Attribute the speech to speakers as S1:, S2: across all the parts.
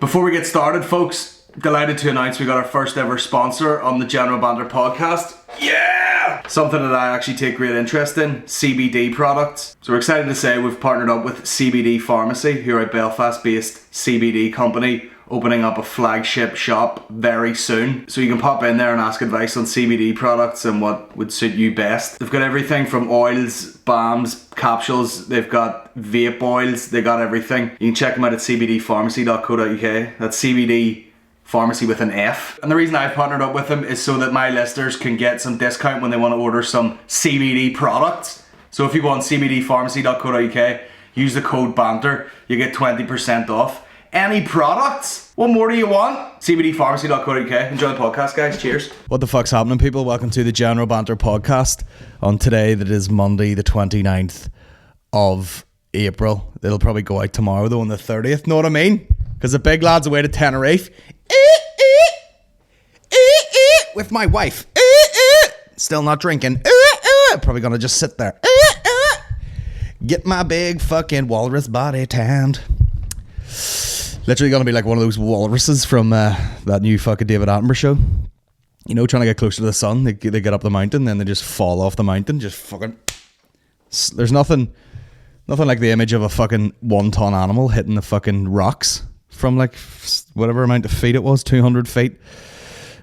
S1: Before we get started, folks, delighted to announce we got our first ever sponsor on the General Banter Podcast. Yeah! Something that I actually take great interest in, CBD products. So we're excited to say we've partnered up with CBD Pharmacy, who are a Belfast-based CBD company, opening up a flagship shop very soon. So you can pop in there and ask advice on CBD products and what would suit you best. They've got everything from oils, balms, capsules, they've got vape oils, they got everything. You can check them out at cbdpharmacy.co.uk. That's CBD Pharmacy with an F. And the reason I've partnered up with them is so that my listeners can get some discount when they want to order some CBD products. So if you go on cbdpharmacy.co.uk, use the code BANTER, you get 20% off any products. What more do you want? cbdpharmacy.co.uk. Enjoy the podcast, guys. Cheers. What the fuck's happening, people? Welcome to the General Banter Podcast on today that is Monday the 29th of April. It'll probably go out tomorrow though on the 30th. Know what I mean? Because the big lad's away to Tenerife with my wife. Still not drinking. Probably gonna just sit there. Get my big fucking walrus body tanned. Literally gonna be like one of those walruses from that new fucking David Attenborough show. You know, trying to get closer to the sun. They get up the mountain, then they just fall off the mountain. Just fucking. There's nothing like the image of a fucking 1-ton animal hitting the fucking rocks from like whatever amount of feet it was, 200 feet.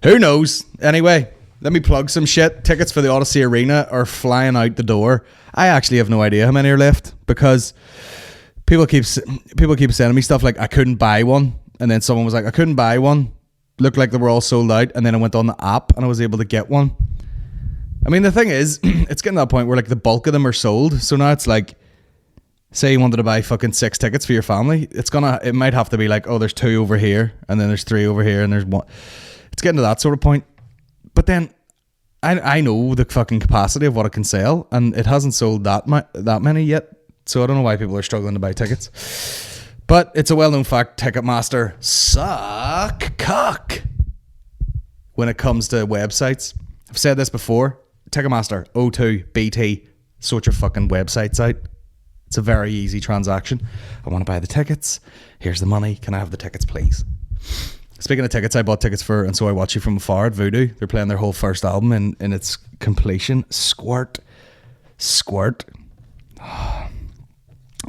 S1: Who knows? Anyway, let me plug some shit. Tickets for the Odyssey Arena are flying out the door. I actually have no idea how many are left because people keep sending me stuff like I couldn't buy one, and then someone was like I couldn't buy one. Looked like they were all sold out, and then I went on the app and I was able to get one. I mean, the thing is, it's getting to that point where like the bulk of them are sold. So now it's like, say you wanted to buy fucking 6 tickets for your family, it might have to be like, oh, there's 2 over here, and then there's 3 over here, and there's 1. It's getting to that sort of point. But then I know the fucking capacity of what it can sell, and it hasn't sold that many yet. So I don't know why people are struggling to buy tickets. But it's a well-known fact, Ticketmaster suck cock when it comes to websites. I've said this before. Ticketmaster, O2, BT, sort your fucking websites out. It's a very easy transaction. I want to buy the tickets. Here's the money. Can I have the tickets, please? Speaking of tickets, I bought tickets for And So I Watch You From Afar at Voodoo. They're playing their whole first album in its completion. Squirt.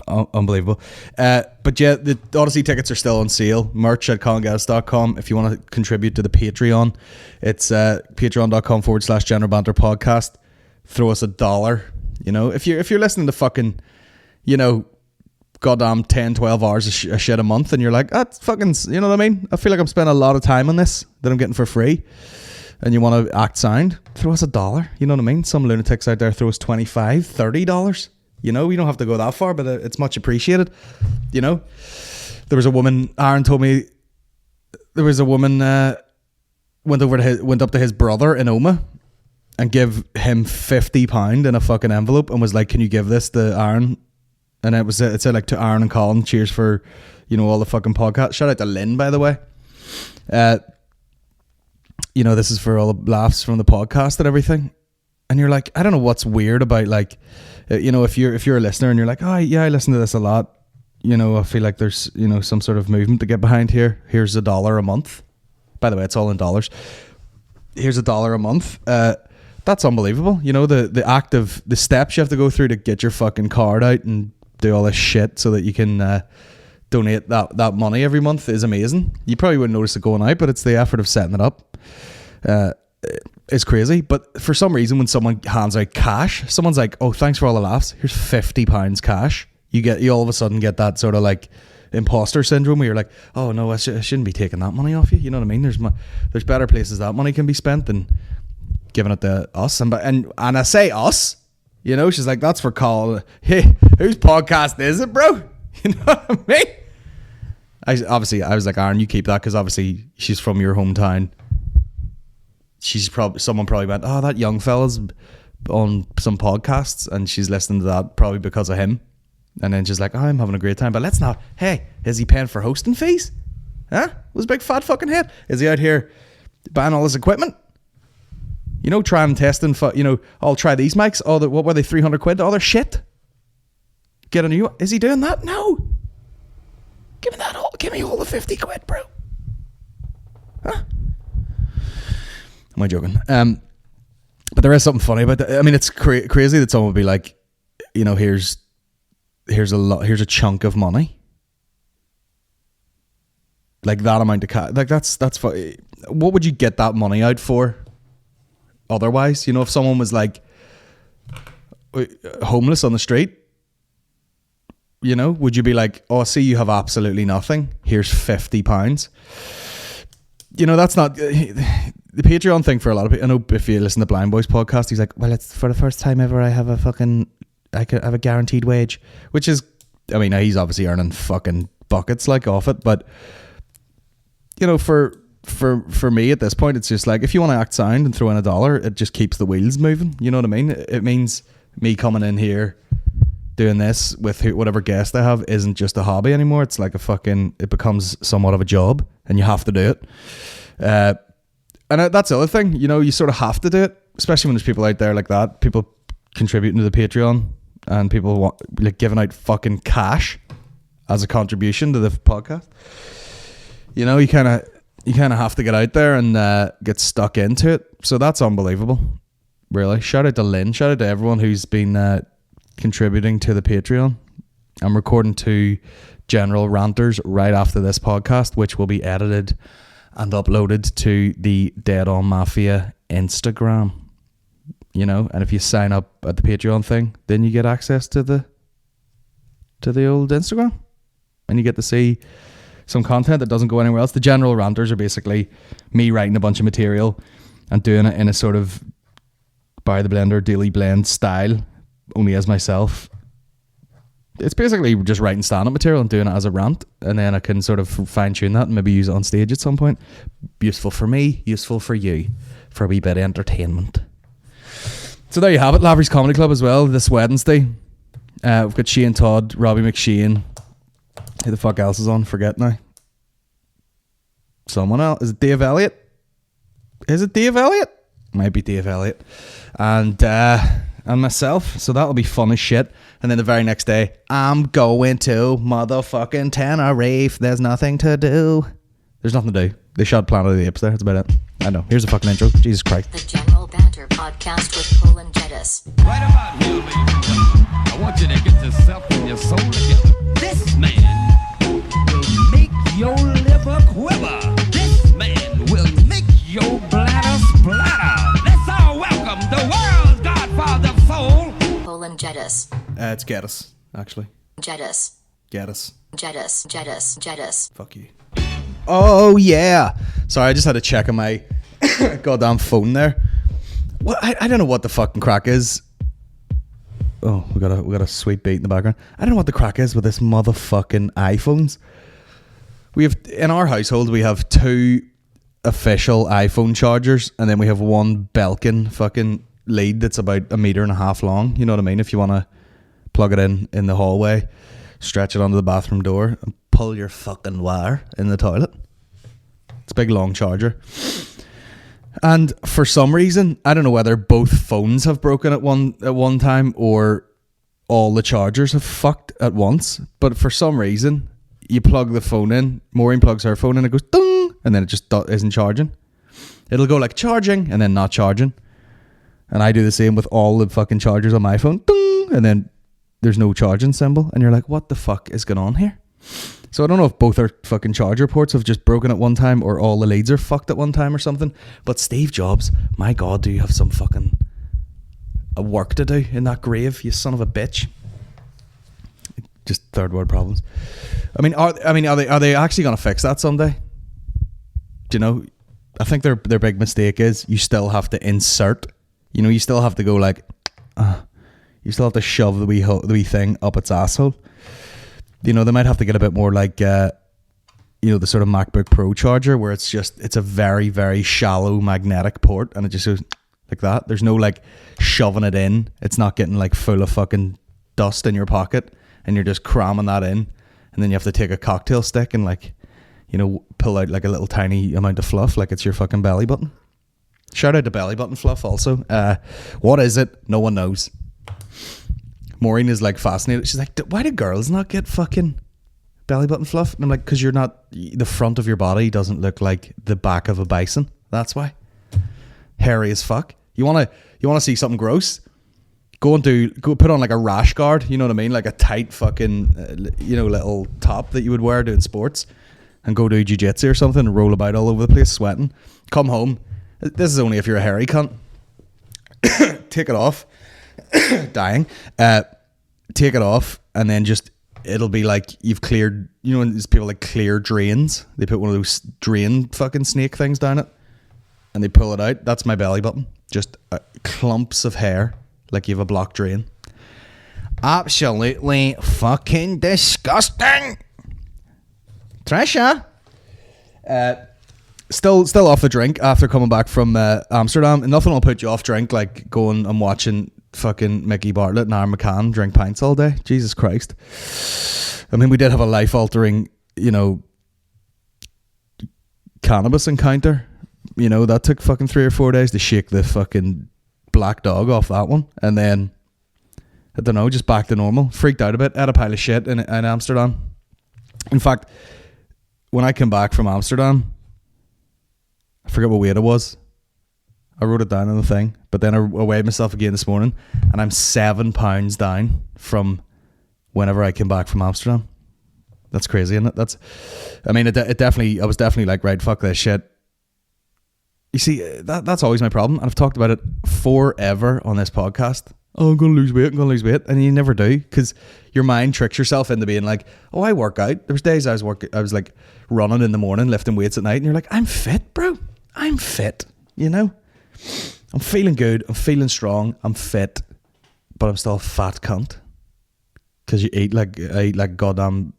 S1: Oh, unbelievable. But yeah, the Odyssey tickets are still on sale. Merch at colingeddis.com. If you want to contribute to the Patreon, it's patreon.com/General Banter Podcast. Throw us $1. You know, if you're listening to fucking, you know, goddamn 10-12 hours of shit a month, and you're like, that's fucking, you know what I mean? I feel like I'm spending a lot of time on this that I'm getting for free, and you want to act sound, throw us $1. You know what I mean? Some lunatics out there throw us $25, $30. You know, you don't have to go that far, but it's much appreciated. You know, there was a woman, Aaron told me, there was a woman went up to his brother in Oma and give him £50 in a fucking envelope and was like, can you give this to Aaron? And it said like, to Aaron and Colin, cheers for, you know, all the fucking podcasts. Shout out to Lynn, by the way. You know, this is for all the laughs from the podcast and everything. And you're like, I don't know what's weird about, like, you know, if you're a listener and you're like, oh yeah, I listen to this a lot, you know, I feel like there's, you know, some sort of movement to get behind here. Here's $1 a month. By the way, it's all in dollars. Here's $1 a month. That's unbelievable. You know, the steps you have to go through to get your fucking card out and do all this shit so that you can donate that money every month is amazing. You probably wouldn't notice it going out, but it's the effort of setting it up. It's crazy. But for some reason, when someone hands out cash, someone's like, oh, thanks for all the laughs, here's £50 cash. You all of a sudden get that sort of like imposter syndrome where you're like, oh no, I shouldn't be taking that money off you. You know what I mean? There's better places that money can be spent than giving it to us. And I say us, you know, she's like, that's for Colin. Hey, whose podcast is it, bro? You know what I mean? I was like, Aaron, you keep that, because obviously she's from your hometown. Someone probably went, oh, that young fella's on some podcasts, and she's listening to that probably because of him. And then she's like, oh, I'm having a great time, but let's not. Hey, is he paying for hosting fees? Huh? Was a big fat fucking head. Is he out here buying all this equipment? You know, trying testing for, you know, I'll try these mics. Oh, what were they, 300 quid? Oh, they're shit. Get a new one. Is he doing that? No. Give me all the 50 quid, bro. Huh? Am I joking? But there is something funny about that. I mean, it's crazy that someone would be like, you know, here's a chunk of money. Like that amount of cash. Like that's funny. What would you get that money out for? Otherwise, you know, if someone was like homeless on the street, you know, would you be like, oh, I see you have absolutely nothing. Here's £50. You know, that's not the Patreon thing for a lot of people. I know if you listen to Blind Boy's podcast, he's like, well, it's for the first time ever I have a guaranteed wage, which is, I mean, he's obviously earning fucking buckets like off it, but you know, for me at this point, it's just like, if you want to act sound and throw in $1, it just keeps the wheels moving. You know what I mean? It means me coming in here doing this with whatever guest I have isn't just a hobby anymore. It's like it becomes somewhat of a job, and you have to do it. And that's the other thing, you know, you sort of have to do it, especially when there's people out there like that, people contributing to the Patreon, and people like giving out fucking cash as a contribution to the podcast. You know, you kind of have to get out there and get stuck into it. So that's unbelievable, really. Shout out to Lynn. Shout out to everyone who's been contributing to the Patreon. I'm recording 2 general ranters right after this podcast, which will be edited and uploaded to the Dead On Mafia Instagram. You know, and if you sign up at the Patreon thing, then you get access to the old Instagram, and you get to see some content that doesn't go anywhere else. The general ranters are basically me writing a bunch of material and doing it in a sort of by the blender daily blend style, only as myself. It's basically just writing stand-up material and doing it as a rant, and then I can sort of fine-tune that and maybe use it on stage at some point. Useful for me, useful for you, for a wee bit of entertainment. So there you have it. Lavery's Comedy Club as well this Wednesday. We've got Shane Todd, Robbie McShane. Who the fuck else is on? Forget now. Someone else. Is it Dave Elliott? Might be Dave Elliott. And myself. So that'll be fun as shit. And then the very next day, I'm going to motherfucking Tenerife. There's nothing to do. There's nothing to do. They shot Planet of the Apes there. That's about it. I know. Here's a fucking intro. Jesus Christ.
S2: The General Banter Podcast with Colin Geddis.
S3: Right about here, ladies and gentlemen, I want you to get yourself and your soul together. This man will make your liver quiver. This man will make your bladder splatter. Let's all welcome the world's godfather of soul,
S2: Colin Geddis.
S1: It's Geddis, actually.
S2: Geddis.
S1: Fuck you. Oh, yeah. Sorry, I just had to check on my goddamn phone there. Well, I don't know what the fucking crack is. Oh, we got a sweet beat in the background. I don't know what the crack is with this motherfucking iPhones. We have, in our household, we have 2 official iPhone chargers, and then we have 1 Belkin fucking lead that's about 1.5 meters long. You know what I mean? If you want to plug it in the hallway, stretch it onto the bathroom door, and pull your fucking wire in the toilet. It's a big long charger. And for some reason, I don't know whether both phones have broken at one time or all the chargers have fucked at once. But for some reason, you plug the phone in, Maureen plugs her phone in, it goes ding, and then it just isn't charging. It'll go like charging and then not charging. And I do the same with all the fucking chargers on my phone, ding, and then there's no charging symbol. And you're like, what the fuck is going on here? So I don't know if both our fucking charger ports have just broken at one time or all the leads are fucked at one time or something. But Steve Jobs, my God, do you have some fucking work to do in that grave, you son of a bitch. Just third world problems. I mean, are they actually going to fix that someday? Do you know? I think their big mistake is you still have to insert. You know, you still have to go like, you still have to shove the wee thing up its asshole. You know, they might have to get a bit more like, you know, the sort of MacBook Pro charger where it's a very, very shallow magnetic port and it just goes like that. There's no like shoving it in. It's not getting like full of fucking dust in your pocket and you're just cramming that in. And then you have to take a cocktail stick and like, you know, pull out like a little tiny amount of fluff like it's your fucking belly button. Shout out to belly button fluff also. What is it? No one knows. Maureen is like fascinated. She's like, why do girls not get fucking belly button fluff? And I'm like, because you're not, the front of your body doesn't look like the back of a bison. That's why. Hairy as fuck. You want to see something gross? Go put on like a rash guard, you know what I mean? Like a tight fucking, little top that you would wear doing sports, and go do jiu-jitsu or something and roll about all over the place sweating. Come home. This is only if you're a hairy cunt. Take it off. Dying. Take it off, and then it'll be like you've cleared, when there's people like clear drains. They put one of those drain fucking snake things down it, and they pull it out. That's my belly button. Just clumps of hair. Like you have a blocked drain. Absolutely fucking disgusting. Trisha. Still off the drink after coming back from Amsterdam. And nothing will put you off drink like going and watching fucking Mickey Bartlett and Aaron McCann drink pints all day. Jesus Christ. I mean, we did have a life-altering, cannabis encounter. That took fucking 3 or 4 days to shake the fucking black dog off that one, and then I don't know, just back to normal. Freaked out a bit, had a pile of shit in Amsterdam. In fact, when I came back from Amsterdam, I forget what weight it was. I wrote it down on the thing, but then I weighed myself again this morning, and I'm 7 pounds down from whenever I came back from Amsterdam. That's crazy, isn't it? I was definitely like, right, fuck this shit. You see, that's always my problem. And I've talked about it forever on this podcast. Oh, I'm going to lose weight. And you never do, because your mind tricks yourself into being like, oh, I work out. There was days I was like running in the morning, lifting weights at night. And you're like, I'm fit, bro. I'm fit, I'm feeling good. I'm feeling strong. I'm fit. But I'm still a fat cunt. Because I eat like goddamn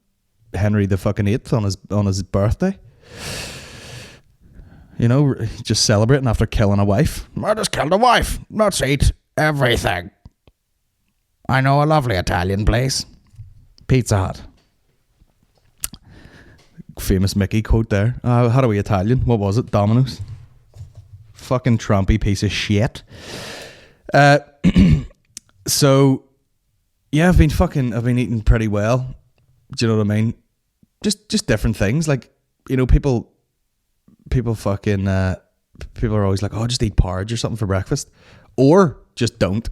S1: Henry the fucking 8th on his birthday. Just celebrating after killing a wife. I just killed a wife. Let's eat everything. I know a lovely Italian place. Pizza Hut. Famous Mickey quote there. How do we Italian? What was it? Domino's. Fucking Trumpy piece of shit. So, yeah, I've been eating pretty well. Do you know what I mean? Just different things. Like, people are always like, oh, just eat porridge or something for breakfast, or just don't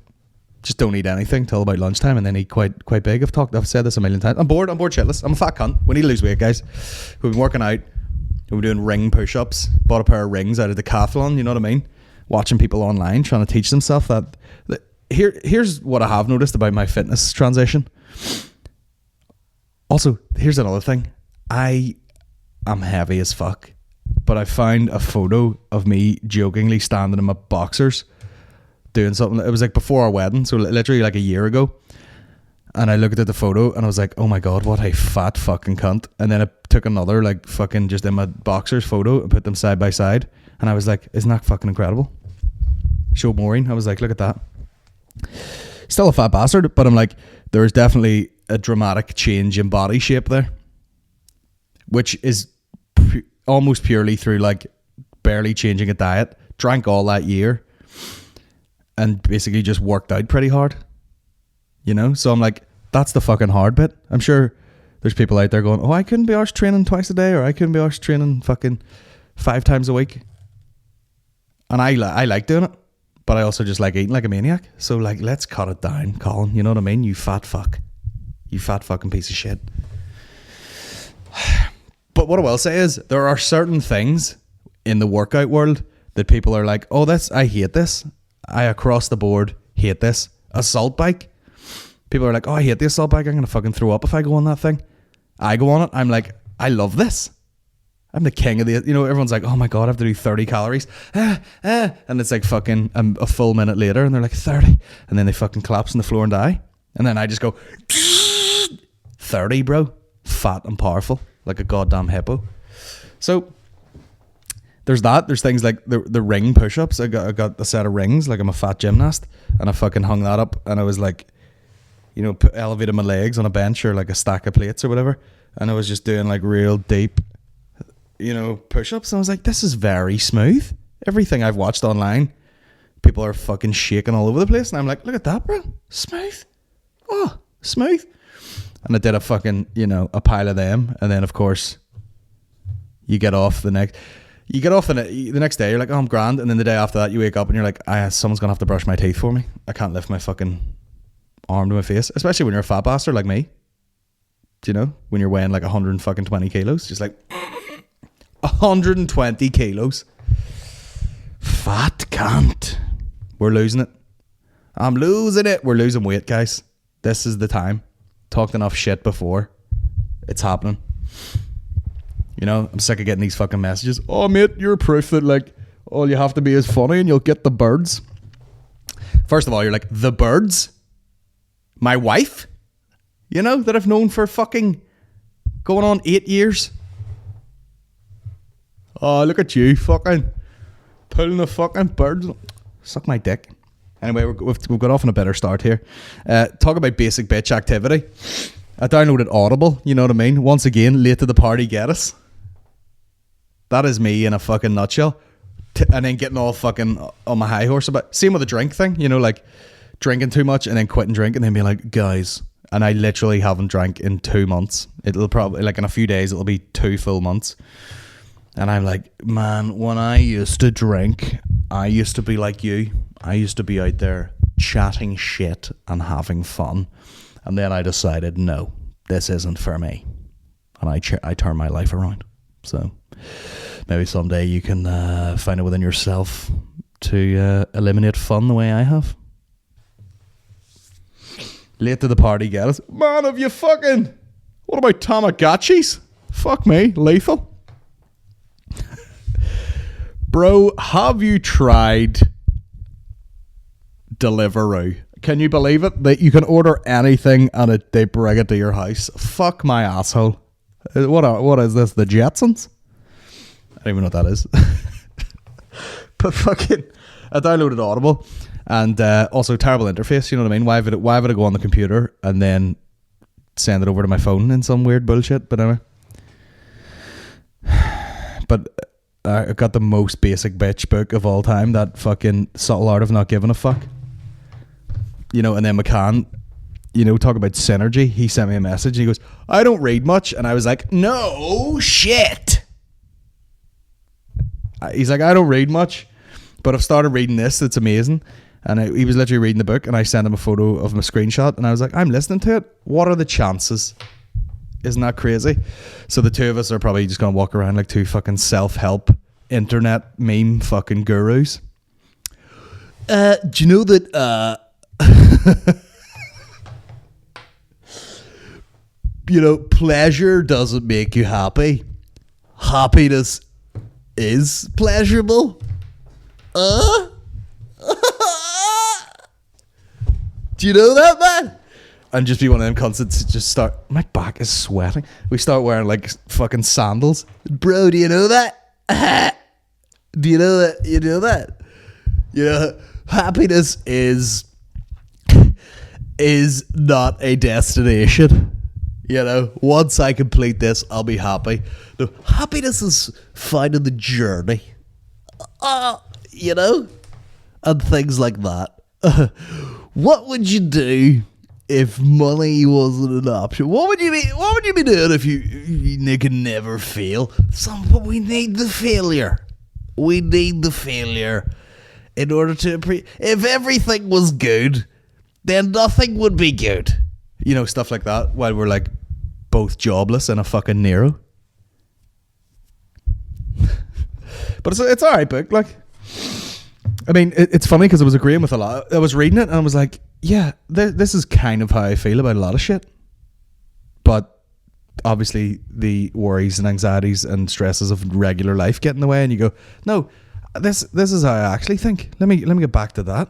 S1: eat anything till about lunchtime and then eat quite big. I've said this a million times. I'm bored shitless. I'm a fat cunt. We need to lose weight, guys. We've been working out. We've been doing ring push-ups. Bought a pair of rings out of Decathlon. You know what I mean? Watching people online trying to teach themselves that. Here's what I have noticed about my fitness transition. Also, here's another thing. I am heavy as fuck. But I found a photo of me jokingly standing in my boxers doing something. It was like before our wedding, so literally like a year ago. And I looked at the photo and I was like, oh my God, what a fat fucking cunt. And then I took another like fucking just in my boxers photo and put them side by side. And I was like, isn't that fucking incredible? Showed Maureen. I was like, look at that. Still a fat bastard, but I'm like, there's definitely a dramatic change in body shape there. Which is almost purely through like barely changing a diet. Drank all that year. And basically just worked out pretty hard. So I'm like, that's the fucking hard bit. I'm sure there's people out there going, oh, I couldn't be arsed training twice a day, or I couldn't be arsed training fucking 5 times a week. And I like doing it, but I also just like eating like a maniac. So like, let's cut it down, Colin. You know what I mean? You fat fuck. You fat fucking piece of shit. But what I will say is there are certain things in the workout world that people are like, oh, I hate this. I across the board hate this. Assault bike. People are like, oh, I hate the assault bike. I'm going to fucking throw up if I go on that thing. I go on it. I'm like, I love this. I'm the king of the, everyone's like, oh my God, I have to do 30 calories. And it's like fucking a full minute later and they're like 30. And then they fucking collapse on the floor and die. And then I just go 30, bro. Fat and powerful. Like a goddamn hippo. So there's that. There's things like the ring push-ups. I got a set of rings, like I'm a fat gymnast, and I fucking hung that up, and I was like, elevated my legs on a bench or like a stack of plates or whatever, and I was just doing like real deep, push-ups, and I was like, this is very smooth. Everything I've watched online, people are fucking shaking all over the place, and I'm like, look at that, bro. Smooth. Oh, smooth. And I did a fucking, a pile of them. And then, of course, you get off the next day, you're like, oh, I'm grand. And then the day after that, you wake up and you're like, someone's going to have to brush my teeth for me. I can't lift my fucking arm to my face. Especially when you're a fat bastard like me. Do you know? When you're weighing like 120 kilos. Just like, 120 kilos. Fat cunt. We're losing it. I'm losing it. We're losing weight, guys. This is the time. Talked enough shit before. It's happening. I'm sick of getting these fucking messages. Oh, mate, you're proof that, like, all you have to be is funny and you'll get the birds. First of all, you're like, the birds? My wife? That I've known for fucking going on 8 years. Oh, look at you, fucking pulling the fucking birds. Suck my dick. Anyway, we've got off on a better start here. Talk about basic bitch activity. I downloaded Audible, you know what I mean? Once again, late to the party, Geddis. That is me in a fucking nutshell. And then getting all fucking on my high horse about. Same with the drink thing, like drinking too much and then quitting drink and then being like, guys. And I literally haven't drank in 2 months. It'll probably, like in a few days, it'll be 2 full months. And I'm like, man, when I used to drink, I used to be like you. I used to be out there chatting shit and having fun. And then I decided, no, this isn't for me. And I turned my life around. So maybe someday you can find it within yourself to eliminate fun the way I have. Late to the party, Geddis. Man, have you fucking... What about Tamagotchis? Fuck me, lethal. Bro, have you tried Deliveroo? Can you believe it? That you can order anything and they bring it to your house. Fuck my asshole. What is this? The Jetsons? I don't even know what that is. But fucking... I downloaded Audible. And also terrible interface, you know what I mean? Why would I go on the computer and then send it over to my phone in some weird bullshit? But anyway. But I got the most basic bitch book of all time, that fucking Subtle Art of Not Giving a Fuck. And then McKee, talk about synergy. He sent me a message and he goes, I don't read much. And I was like, no shit. He's like, I don't read much, but I've started reading this. It's amazing. And he was literally reading the book and I sent him a photo of my screenshot and I was like, I'm listening to it. What are the chances? Isn't that crazy? So the two of us are probably just going to walk around like two fucking self-help internet meme fucking gurus. Do you know that, pleasure doesn't make you happy. Happiness is pleasurable. Do you know that, man? And just be one of them cunts that just start... My back is sweating. We start wearing like fucking sandals. Bro, do you know that? Do you know that? You know that? Happiness is not a destination. Once I complete this, I'll be happy. No, happiness is found in the journey. And things like that. What would you do if money wasn't an option? What would you be doing if you can never fail? But we need the failure. We need the failure in order to if everything was good, then nothing would be good. Stuff like that. While we're like both jobless and a fucking Nero. But it's alright book, like. I mean, it's funny because I was agreeing with a lot. I was reading it and I was like, yeah, this is kind of how I feel about a lot of shit. But obviously the worries and anxieties and stresses of regular life get in the way and you go, no, this is how I actually think. Let me get back to that.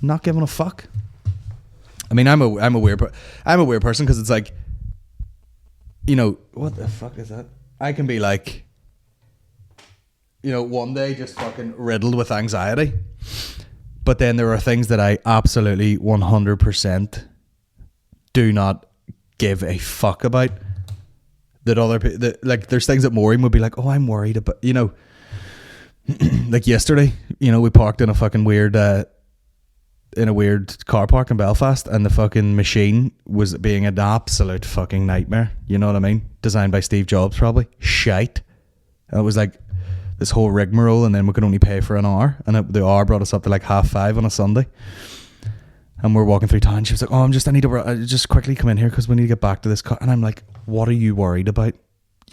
S1: Not giving a fuck. I mean, I'm a weird person because it's like, what the fuck is that? I can be like, one day just fucking riddled with anxiety. But then there are things that I absolutely 100% do not give a fuck about. That other people, like, there's things that Maureen would be like, oh, I'm worried about, like yesterday, we parked in a fucking weird in a weird car park in Belfast, and the fucking machine was being an absolute fucking nightmare. You know what I mean? Designed by Steve Jobs, probably. Shite. And it was like this whole rigmarole, and then we could only pay for an hour, and the hour brought us up to like 5:30 on a Sunday. And we're walking through town. She was like, "Oh, I need to just quickly come in here because we need to get back to this car." And I'm like, "What are you worried about?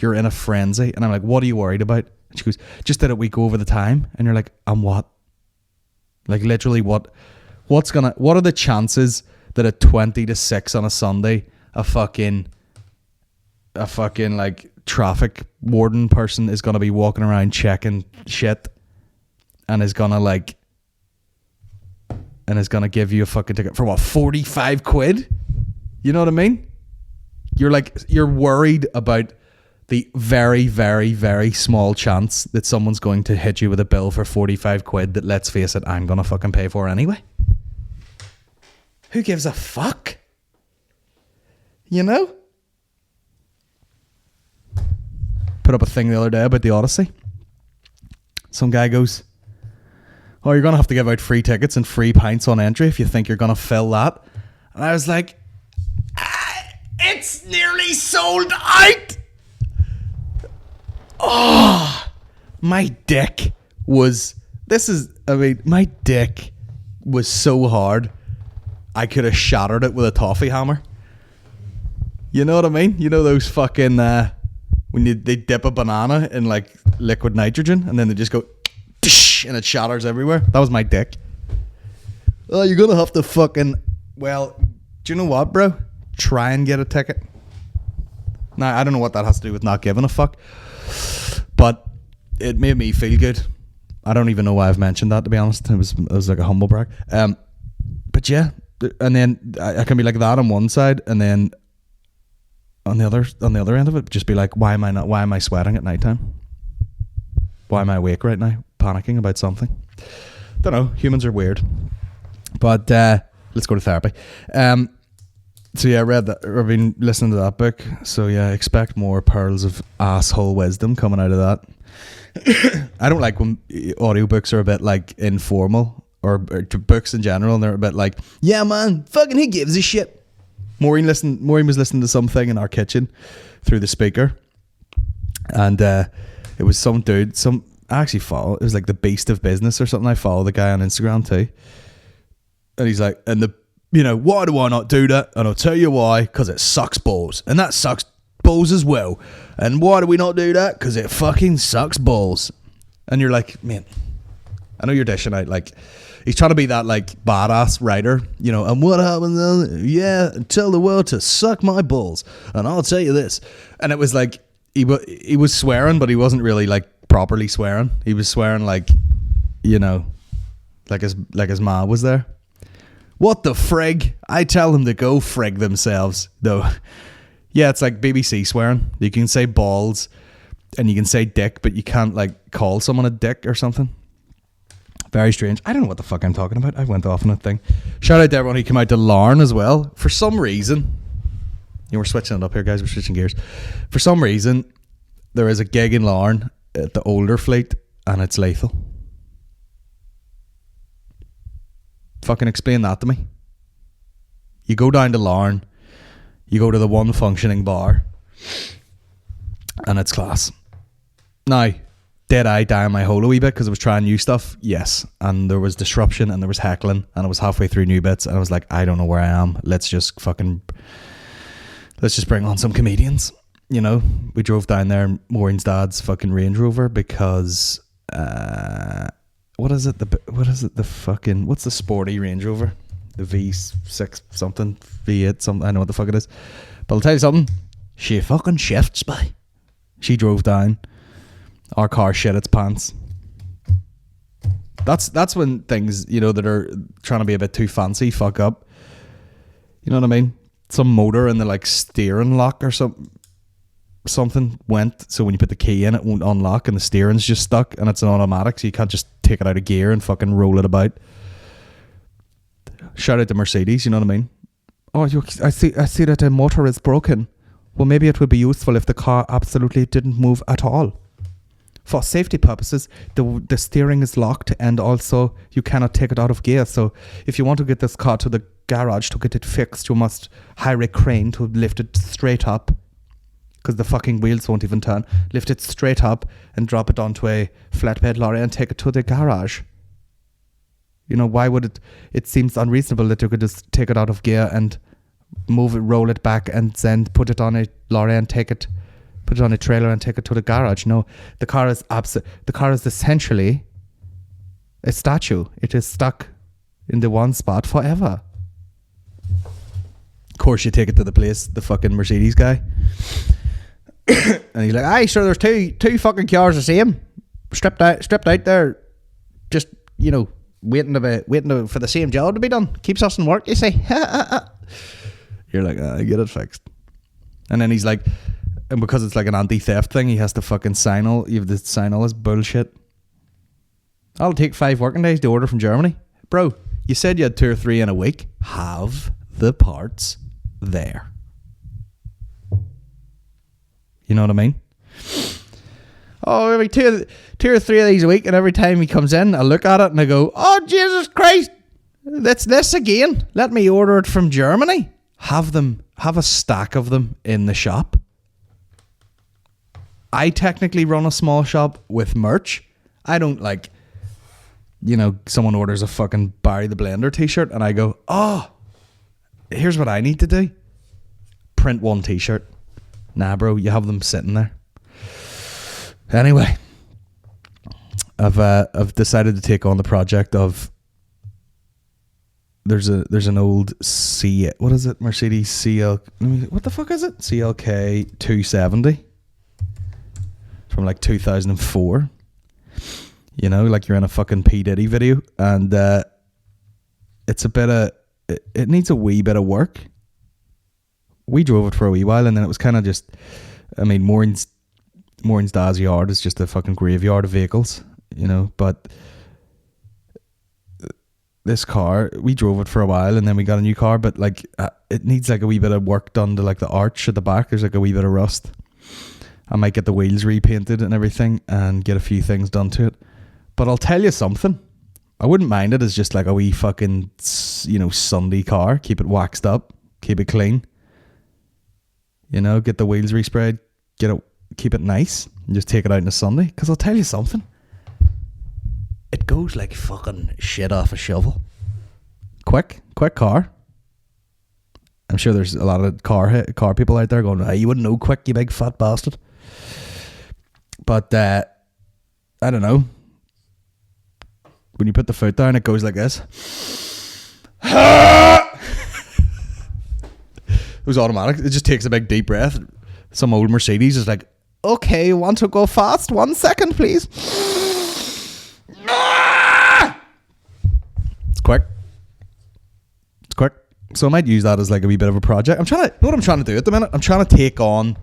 S1: You're in a frenzy." And I'm like, "What are you worried about?" And she goes, "Just that we go over the time." And you're like, "And what? Like literally what are the chances that at 20 to 6 on a Sunday a fucking like traffic warden person is gonna be walking around checking shit and is gonna give you a fucking ticket for what, 45 quid? You know what I mean? You're worried about the very, very, very small chance that someone's going to hit you with a bill for 45 quid that, let's face it, I'm gonna fucking pay for anyway. Who gives a fuck? You know? Put up a thing the other day about the Odyssey. Some guy goes, "Oh, you're gonna have to give out free tickets and free pints on entry if you think you're gonna fill that." And I was like, "It's nearly sold out." Oh, my dick was so hard I could have shattered it with a toffee hammer. You know what I mean? You know those fucking when they dip a banana in like liquid nitrogen and then they just go and it shatters everywhere? That was my dick. Oh, you're gonna have to fucking, well, do you know what, bro? Try and get a ticket. Now, I don't know what that has to do with not giving a fuck, but it made me feel good. I don't even know why I've mentioned that, to be honest. It was like a humble brag. But yeah, and then I can be like that on one side, and then on the other end of it, just be like, why am I sweating at nighttime? Why am I awake right now, panicking about something? Don't know. Humans are weird. But let's go to therapy. So yeah, I read that. I've been listening to that book. So yeah, expect more pearls of asshole wisdom coming out of that. I don't like when audiobooks are a bit like informal, or books in general, and they're a bit like, yeah man, fucking who gives a shit. Maureen was listening to something in our kitchen through the speaker, and it was some dude, I actually follow, it was like the Beast of Business or something. I follow the guy on Instagram too, and he's like, why do I not do that? And I'll tell you why, because it sucks balls, and that sucks balls as well. And why do we not do that? Because it fucking sucks balls. And you're like, man, I know you're dishing out, like, he's trying to be that like badass writer, and what happens? Yeah, tell the world to suck my balls, and I'll tell you this. And it was like he was swearing, but he wasn't really like properly swearing. He was swearing like, like his ma was there. What the frig? I tell them to go frig themselves, though. Yeah, it's like BBC swearing. You can say balls and you can say dick, but you can't like call someone a dick or something. Very strange. I don't know what the fuck I'm talking about. I went off on a thing. Shout out to everyone who came out to Larne as well. For some reason, we're switching it up here, guys. We're switching gears. For some reason, there is a gig in Larne at the older fleet, and it's lethal. Fucking explain that to me. You go down to Larne, you go to the one functioning bar, and it's class. Now, did I die on my hole a wee bit because I was trying new stuff? Yes. And there was disruption and there was heckling, and I was halfway through new bits, and I was like, I don't know where I am. Let's just bring on some comedians. We drove down there in Maureen's dad's fucking Range Rover because what's the sporty Range Rover? The V6 something, V8 something, I know what the fuck it is. But I'll tell you something, she fucking shifts, by. She drove down. Our car shit its pants. That's when things, that are trying to be a bit too fancy fuck up. You know what I mean? Some motor in the like steering lock or something went, so when you put the key in, it won't unlock, and the steering's just stuck, and it's an automatic, so you can't just take it out of gear and fucking roll it about. Shout out to Mercedes, you know what I mean? Oh, I see that the motor is broken. Well, maybe it would be useful if the car absolutely didn't move at all. for safety purposes, the steering is locked, and also you cannot take it out of gear. So if you want to get this car to the garage to get it fixed, you must hire a crane to lift it straight up, because the fucking wheels won't even turn. Lift it straight up and drop it onto a flatbed lorry and take it to the garage. You know, why would it seems unreasonable that you could just take it out of gear and move it, roll it back, and then put it on a lorry and put it on a trailer and take it to the garage. No, the car is essentially a statue. It is stuck in the one spot forever. Of course, you take it to the place, the fucking Mercedes guy, and he's like, "Aye, sure, there's two fucking cars the same, stripped out there, just, you know, waiting for the same job to be done. Keeps us in work, you say." You're like, get it fixed. And then he's like, and because it's like an anti-theft thing, he has to fucking sign all this bullshit. I'll take 5 working days to order from Germany. Bro, you said you had 2 or 3 in a week. Have the parts there. You know what I mean? Oh, every two or three of these a week, and every time he comes in, I look at it and I go, "Oh, Jesus Christ, that's this again. Let me order it from Germany." Have a stack of them in the shop. I technically run a small shop with merch. I don't, like, you know, someone orders a fucking Barry the Blender t-shirt and I go, "Oh, here's what I need to do. Print 1 t-shirt." Nah, bro, you have them sitting there. Anyway, I've decided to take on the project of there's an old Mercedes CL, what the fuck is it? CLK 270 from like 2004. You know, like you're in a fucking P Diddy video, and it's it needs a wee bit of work. We drove it for a wee while, and then it was kind of just, I mean, Maureen's dad's yard is just a fucking graveyard of vehicles, you know, but this car, we drove it for a while and then we got a new car, but like it needs like a wee bit of work done to like the arch at the back. There's like a wee bit of rust. I might get the wheels repainted and everything and get a few things done to it. But I'll tell you something, I wouldn't mind it as just like a wee fucking, you know, Sunday car. Keep it waxed up, keep it clean, you know, get the wheels resprayed, keep it nice, and just take it out on a Sunday. Because I'll tell you something, it goes like fucking shit off a shovel. Quick car. I'm sure there's a lot of car people out there going, "Hey, you wouldn't know quick, you big fat bastard." But I don't know. When you put the foot down, it goes like this. It was automatic. It just takes a big deep breath. Some old Mercedes is like, "Okay, want to go fast? 1 second, please." It's quick. So I might use that as like a wee bit of a project. Know what I'm trying to do at the minute? I'm trying to take on,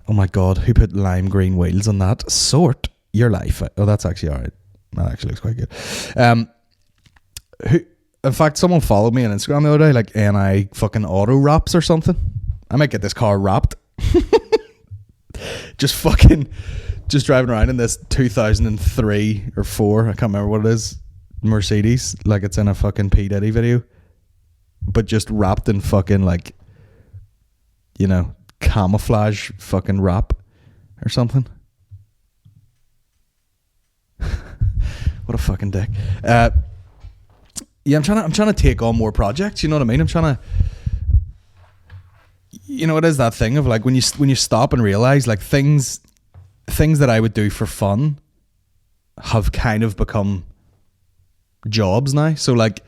S1: oh my God, who put lime green wheels on that? Sort your life. Oh, that's actually alright. That actually looks quite good. In fact, someone followed me on Instagram the other day, like NI fucking auto wraps or something. I might get this car wrapped. just driving around in this 2003 or 4, I can't remember what it is, Mercedes, like it's in a fucking P Diddy video, but just wrapped in fucking, like, you know, camouflage fucking wrap or something. What a fucking dick. Yeah, I'm trying to take on more projects, you know what I mean? I'm trying to, you know, it is that thing of like when you stop and realize like things that I would do for fun have kind of become jobs now. So like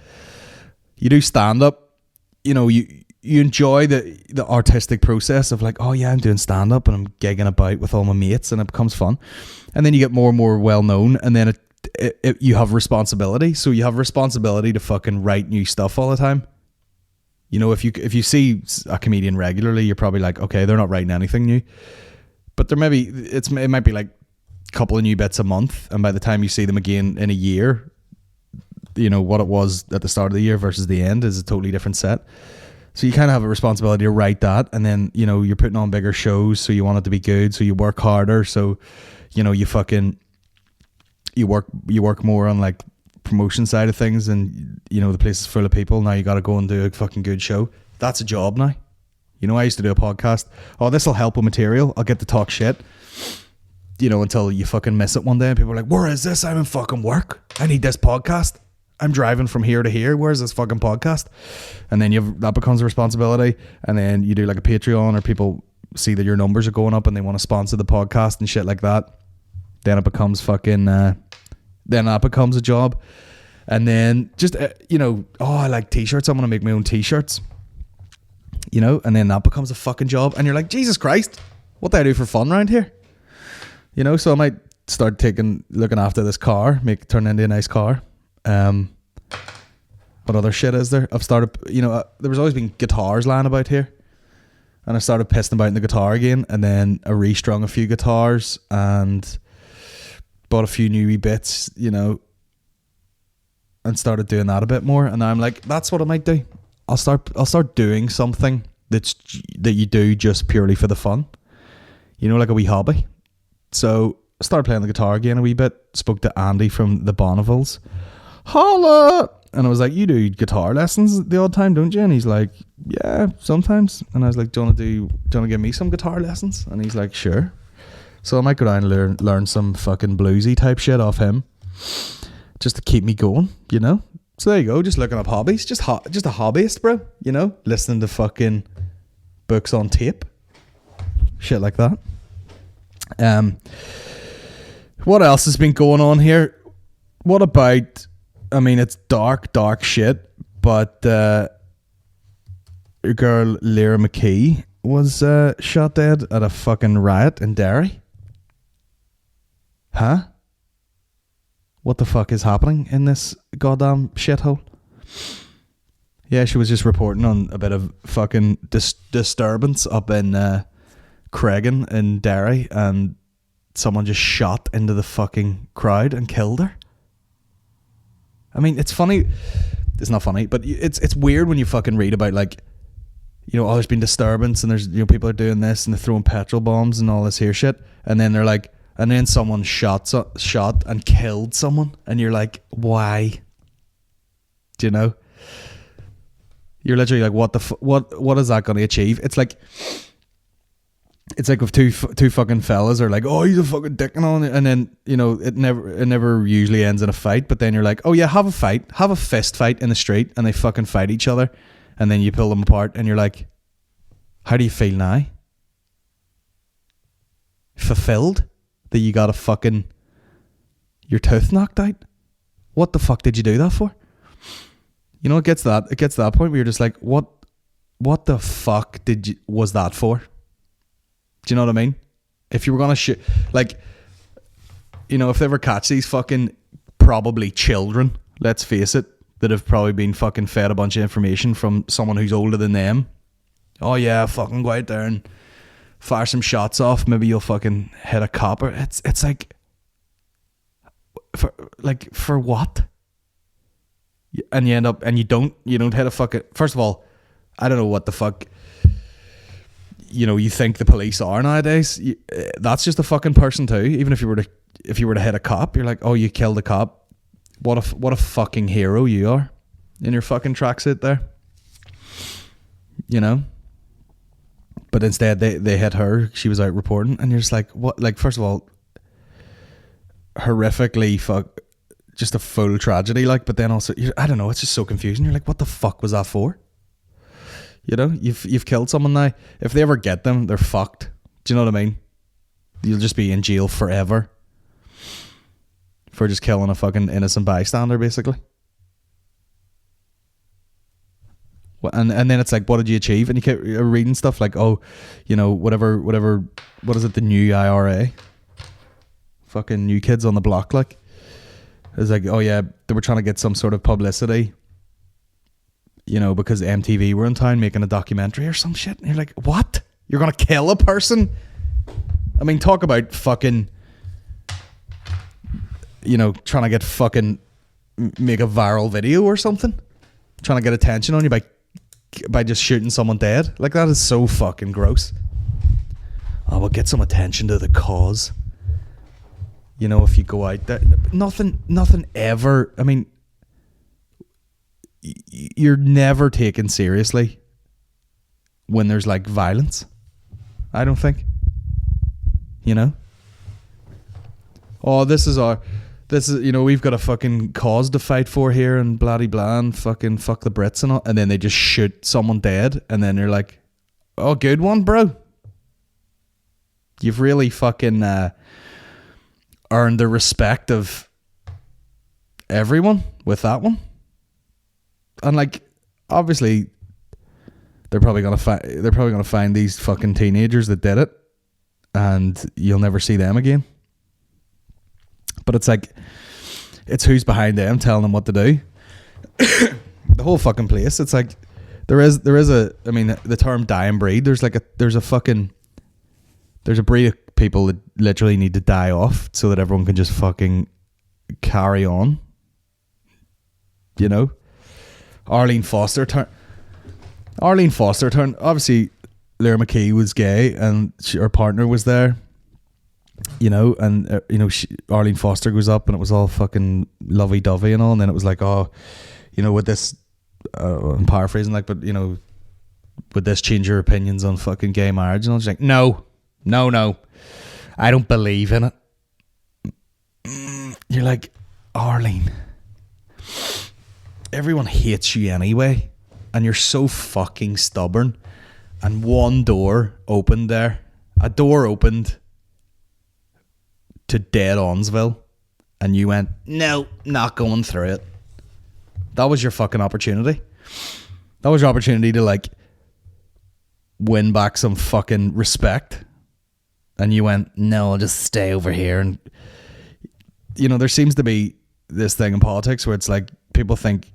S1: you do stand up, you know, you enjoy the artistic process of like, oh yeah, I'm doing stand up and I'm gigging about with all my mates and it becomes fun. And then you get more and more well known, and then you have responsibility. So you have responsibility to fucking write new stuff all the time. You know, if you see a comedian regularly, you're probably like, okay, they're not writing anything new. But it might be like a couple of new bits a month, and by the time you see them again in a year, you know, what it was at the start of the year versus the end is a totally different set. So you kind of have a responsibility to write that, and then, you know, you're putting on bigger shows, so you want it to be good, so you work harder, so, you know, you work more on like promotion side of things, and, you know, the place is full of people. Now you got to go and do a fucking good show. That's a job now. You know, I used to do a podcast. Oh, this will help with material. I'll get to talk shit, you know, until you fucking miss it one day, and people are like, where is this? I'm in fucking work. I need this podcast. I'm driving from here to here. Where's this fucking podcast? And then that becomes a responsibility. And then you do like a Patreon, or people see that your numbers are going up and they want to sponsor the podcast and shit like that. Then it becomes fucking, then that becomes a job. And then just, you know, oh, I like t-shirts. I'm going to make my own t-shirts, you know, and then that becomes a fucking job. And you're like, Jesus Christ, what do I do for fun around here? You know, so I might start looking after this car, turn it into a nice car. What other shit is there? I've started, you know, there was always been guitars lying about here, and I started pissing about in the guitar again, and then I restrung a few guitars and bought a few new wee bits, you know, and started doing that a bit more. And now I'm like, that's what I might do. I'll start doing something that you do just purely for the fun, you know, like a wee hobby. So I started playing the guitar again a wee bit. Spoke to Andy from the Bonnevilles. Holla! And I was like, you do guitar lessons the odd time, don't you? And he's like, yeah, sometimes. And I was like, do you want to give me some guitar lessons? And he's like, sure. So I might go down and learn some fucking bluesy type shit off him, just to keep me going, you know? So there you go, just looking up hobbies. Just a hobbyist, bro, you know? Listening to fucking books on tape. Shit like that. What else has been going on here? What about... I mean, it's dark shit, but your girl Lyra McKee was shot dead at a fucking riot in Derry. Huh? What the fuck is happening in this goddamn shithole? Yeah, she was just reporting on a bit of fucking disturbance up in Cregan in Derry, and someone just shot into the fucking crowd and killed her. I mean, it's funny. It's not funny, but it's weird when you fucking read about, like, you know, oh, there's been disturbance, and there's, you know, people are doing this and they're throwing petrol bombs and all this here shit, and then they're like, and then someone shot and killed someone, and you're like, why? Do you know? You're literally like, what is that going to achieve? It's like with two fucking fellas are like, oh, he's a fucking dick and all, and then, you know, it never usually ends in a fight, but then you're like, oh yeah, have a fist fight in the street, and they fucking fight each other, and then you pull them apart, and you're like, how do you feel now? Fulfilled that you got your tooth knocked out? What the fuck did you do that for? You know, it gets to that point where you're just like, what the fuck was that for? Do you know what I mean? If you were gonna shoot, like, you know, if they ever catch these fucking probably children, let's face it, that have probably been fucking fed a bunch of information from someone who's older than them. Oh yeah, fucking go out there and fire some shots off. Maybe you'll fucking hit a cop. Or it's like, for what? And you end up, and you don't hit a fucking. First of all, I don't know what the fuck, you know, you think the police are nowadays. That's just a fucking person too. Even if you were to hit a cop, you're like, oh, you killed a cop. What a fucking hero you are in your fucking tracksuit there. You know. But instead they hit her. She was out reporting, and you're just like, what? Like, first of all, horrifically just a full tragedy. Like, but then also, I don't know. It's just so confusing. You're like, what the fuck was that for? You know, you've killed someone now. If they ever get them, they're fucked. Do you know what I mean? You'll just be in jail forever for just killing a fucking innocent bystander, basically. And then it's like, what did you achieve? And you keep reading stuff like, oh, you know, whatever. What is it? The new IRA, fucking New Kids on the Block. Like, it's like, oh yeah, they were trying to get some sort of publicity, you know, because MTV were in town making a documentary or some shit. And you're like, what? You're gonna kill a person? I mean, talk about fucking, you know, trying to get fucking make a viral video or something, trying to get attention on you by by just shooting someone dead. Like, that is so fucking gross. Oh, we'll get some attention to the cause. You know, if you go out there, nothing ever. I mean, you're never taken seriously when there's like violence. I don't think. You know? Oh, this is you know, we've got a fucking cause to fight for here and blah de blah and fucking fuck the Brits and all, and then they just shoot someone dead, and then they're like, oh, good one, bro. You've really fucking earned the respect of everyone with that one. And like, obviously they're probably gonna find these fucking teenagers that did it, and you'll never see them again. But it's like, it's who's behind them telling them what to do. The whole fucking place. It's like, there is I mean, the term dying breed, there's a breed of people that literally need to die off so that everyone can just fucking carry on. You know? Arlene Foster turned. Obviously, Lyra McKee was gay and her partner was there. You know, and you know, Arlene Foster goes up and it was all fucking lovey-dovey and all, and then it was like, oh, you know, with this, I'm paraphrasing, like, but you know, would this change your opinions on fucking gay marriage? And I was like, no, I don't believe in it. You're like, Arlene, everyone hates you anyway, and you're so fucking stubborn. And one door opened there, a door opened to Dead Onsville, and you went, no, not going through it. That was your fucking opportunity. That was your opportunity to like win back some fucking respect, and you went, no, I'll just stay over here. And you know, there seems to be this thing in politics where it's like, people think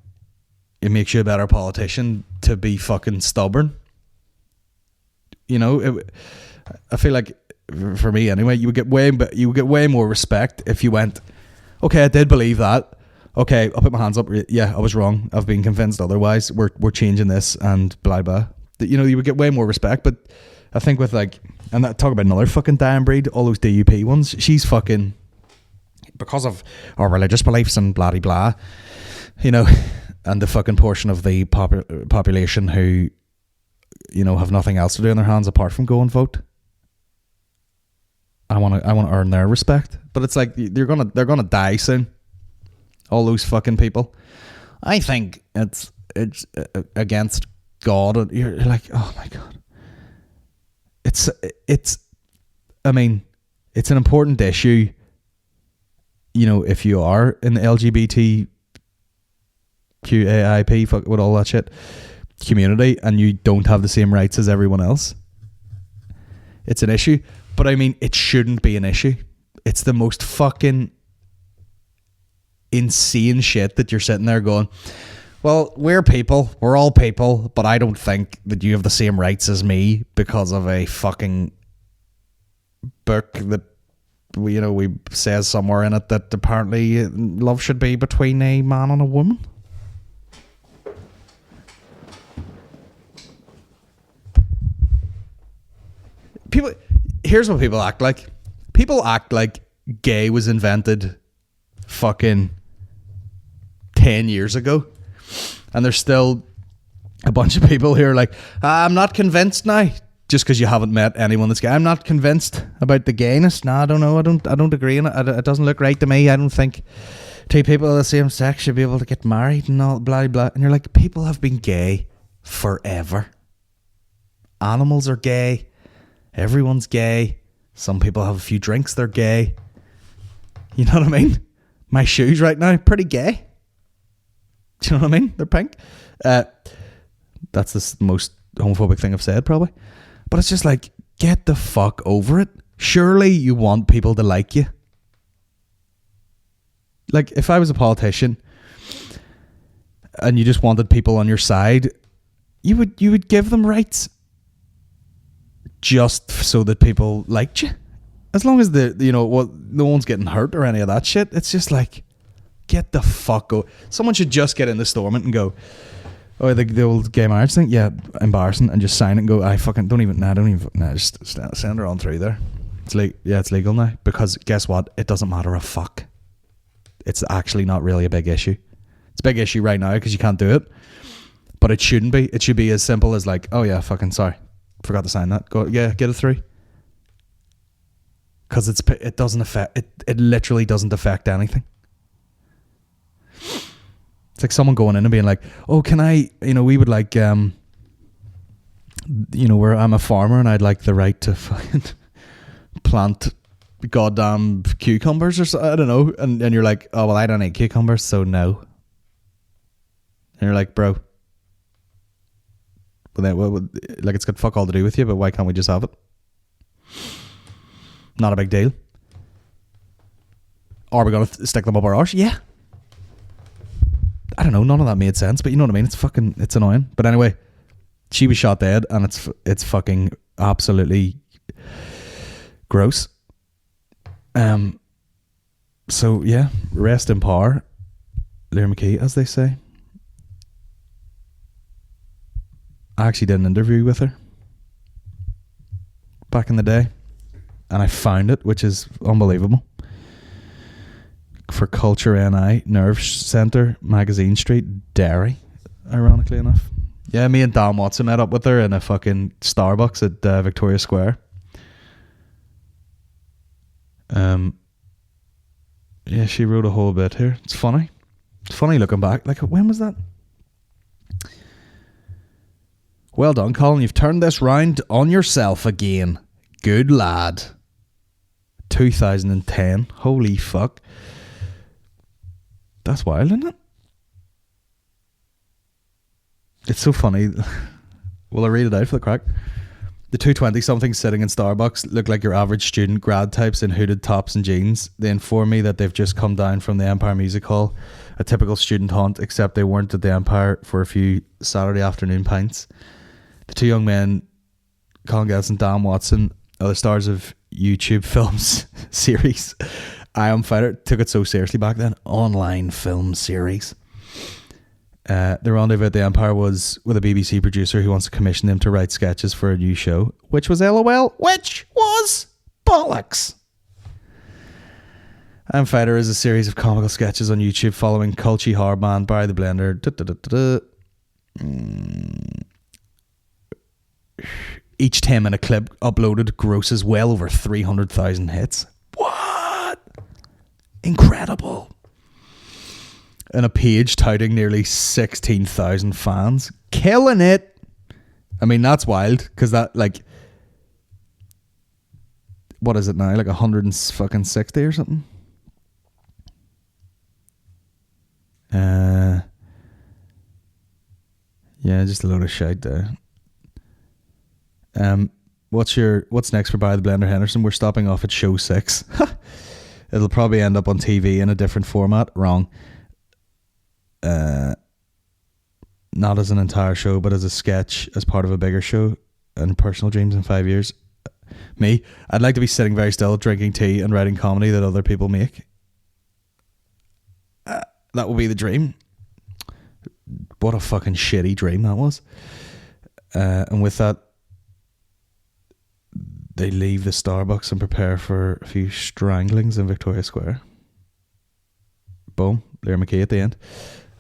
S1: it makes you a better politician to be fucking stubborn. You know, I feel like, for me anyway, you would get way more respect if you went, okay, I did believe that. Okay, I'll put my hands up. Yeah, I was wrong. I've been convinced otherwise. We're changing this and blah blah. You know, you would get way more respect. But I think with like, and that, talk about another fucking dying breed, all those DUP ones. She's fucking, because of our religious beliefs and blah blah. You know, and the fucking portion of the population who, you know, have nothing else to do in their hands apart from go and vote. I want to earn their respect, but it's like they're gonna die soon. All those fucking people. I think it's against God. You're like, oh my God. It's. I mean, it's an important issue. You know, if you are in the LGBTQAIP, fuck with all that shit community, and you don't have the same rights as everyone else, it's an issue. But I mean, it shouldn't be an issue. It's the most fucking insane shit that you're sitting there going, well, we're all people, but I don't think that you have the same rights as me because of a fucking book that, you know, we says somewhere in it that apparently love should be between a man and a woman. Here's what people act like. People act like gay was invented fucking 10 years ago. And there's still a bunch of people who are like, I'm not convinced now. Just because you haven't met anyone that's gay. I'm not convinced about the gayness. No, I don't know. I don't agree on it. It doesn't look right to me. I don't think two people of the same sex should be able to get married and all blah blah. And you're like, people have been gay forever. Animals are gay. Everyone's gay. Some people have a few drinks, they're gay. You know what I mean? My shoes right now, pretty gay. Do you know what I mean? They're pink. That's the most homophobic thing I've said, probably. But it's just like, get the fuck over it. Surely you want people to like you. Like, if I was a politician and you just wanted people on your side, you would give them rights. Just so that people liked you. As long as no one's getting hurt or any of that shit. It's just like, get the fuck go. Someone should just get in the Stormont and go, Oh, the old gay marriage thing? Yeah, embarrassing. And just sign it and go, I fucking don't even, just send her on through there. It's it's legal now. Because guess what? It doesn't matter a fuck. It's actually not really a big issue. It's a big issue right now because you can't do it. But it shouldn't be. It should be as simple as like, oh yeah, fucking sorry. Forgot to sign that. Go, yeah, get it through. Because it doesn't affect, it literally doesn't affect anything. It's like someone going in and being like, oh, can I, we would like, where I'm a farmer and I'd like the right to fucking plant goddamn cucumbers or so, I don't know. And you're like, oh, well, I don't eat cucumbers, so no. And you're like, bro, well, then, like it's got fuck all to do with you, but why can't we just have it? Not a big deal. Are we going to stick them up our arse? Yeah. I don't know, none of that made sense, but you know what I mean? It's annoying. But anyway, she was shot dead and it's fucking absolutely gross. So yeah, rest in power, Lyra McKee, as they say. I actually did an interview with her back in the day, and I found it, which is unbelievable. For Culture NI, Nerve Centre, Magazine Street, Derry, ironically enough. Yeah, me and Dan Watson met up with her in a fucking Starbucks at Victoria Square. Yeah, she wrote a whole bit here. It's funny. It's funny looking back. Like, when was that? Well done, Colin. You've turned this round on yourself again. Good lad. 2010. Holy fuck. That's wild, isn't it? It's so funny. Will I read it out for the crack? The 220-somethings sitting in Starbucks look like your average student grad types in hooded tops and jeans. They inform me that they've just come down from the Empire Music Hall, a typical student haunt, except they weren't at the Empire for a few Saturday afternoon pints. The two young men, Colin Geddis and Dan Watson, are the stars of YouTube Films series I Am Fighter. Took it so seriously back then. Online film series. The rendezvous at the Empire was with a BBC producer who wants to commission them to write sketches for a new show, which was LOL, which was bollocks. I'm Fighter is a series of comical sketches on YouTube following Culture Hardman, Barry the Blender. Each 10-minute clip uploaded grosses well over 300,000 hits. What? Incredible. And a page touting nearly 16,000 fans. Killing it. I mean, that's wild, because that, like, what is it now? Like 160 or something? Yeah, just a load of shite there. What's next for Barry the Blender Henderson? We're stopping off at show 6. It'll probably end up on TV in a different format. Wrong. Not as an entire show, but as a sketch, as part of a bigger show, and personal dreams in 5 years. Me, I'd like to be sitting very still, drinking tea and writing comedy that other people make. That would be the dream. What a fucking shitty dream that was. And with that, they leave the Starbucks and prepare for a few stranglings in Victoria Square. Boom. Lyra McKee at the end.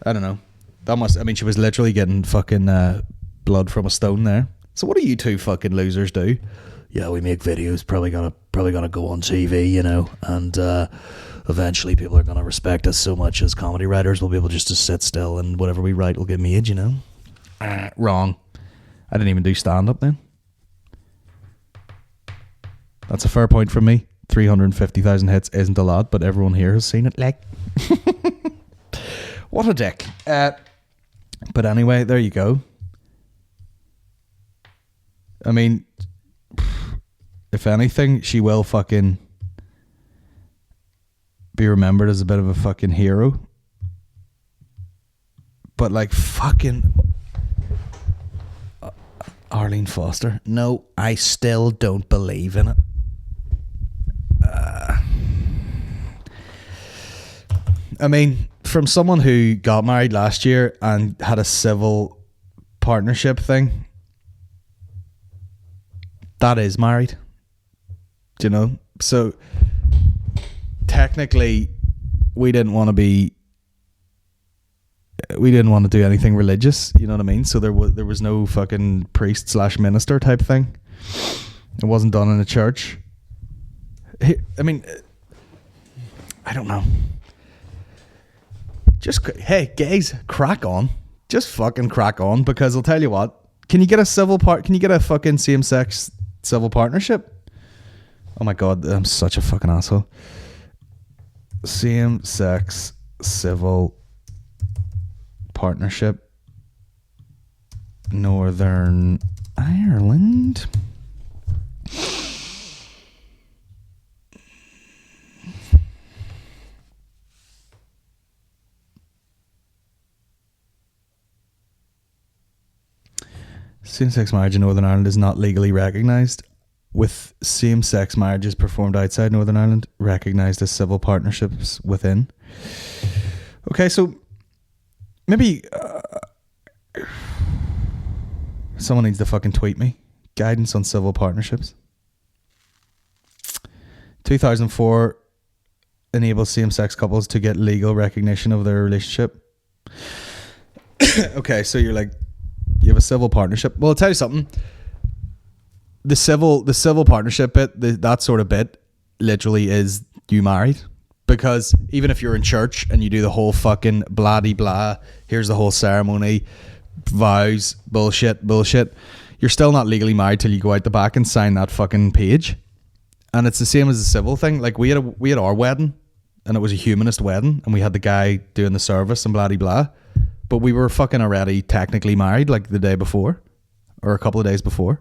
S1: I don't know. She was literally getting fucking blood from a stone there. So what do you two fucking losers do? Yeah, we make videos, probably gonna go on TV, and eventually people are gonna respect us so much as comedy writers, we'll be able just to sit still and whatever we write will get made, Wrong. I didn't even do stand-up then. That's a fair point from me. 350,000 hits isn't a lot, but everyone here has seen it, like. What a dick. But anyway, there you go. I mean, if anything, she will fucking be remembered as a bit of a fucking hero. But like fucking Arlene Foster. No, I still don't believe in it. I mean, from someone who got married last year and had a civil partnership thing, that is married. Do you know? So technically, we didn't want to do anything religious. You know what I mean? So there was no fucking priest / minister type thing. It wasn't done in a church. I mean, I don't know. Just, hey, guys, crack on. Just fucking crack on, because I'll tell you what. Can you get a fucking same-sex civil partnership? Oh my god, I'm such a fucking asshole. Same-sex civil partnership, Northern Ireland. Same-sex marriage in Northern Ireland is not legally recognised, with same-sex marriages performed outside Northern Ireland recognised as civil partnerships within. Okay, so maybe someone needs to fucking tweet me. Guidance on civil partnerships. 2004 enables same-sex couples to get legal recognition of their relationship. Okay, so you're like, you have a civil partnership. Well, I'll tell you something. The civil partnership bit, that sort of bit, literally is you married. Because even if you're in church and you do the whole fucking blah-de-blah, here's the whole ceremony, vows, bullshit, you're still not legally married till you go out the back and sign that fucking page. And it's the same as the civil thing. Like, we had our wedding, and it was a humanist wedding, and we had the guy doing the service and blah-de-blah. But we were fucking already technically married, like the day before, or a couple of days before.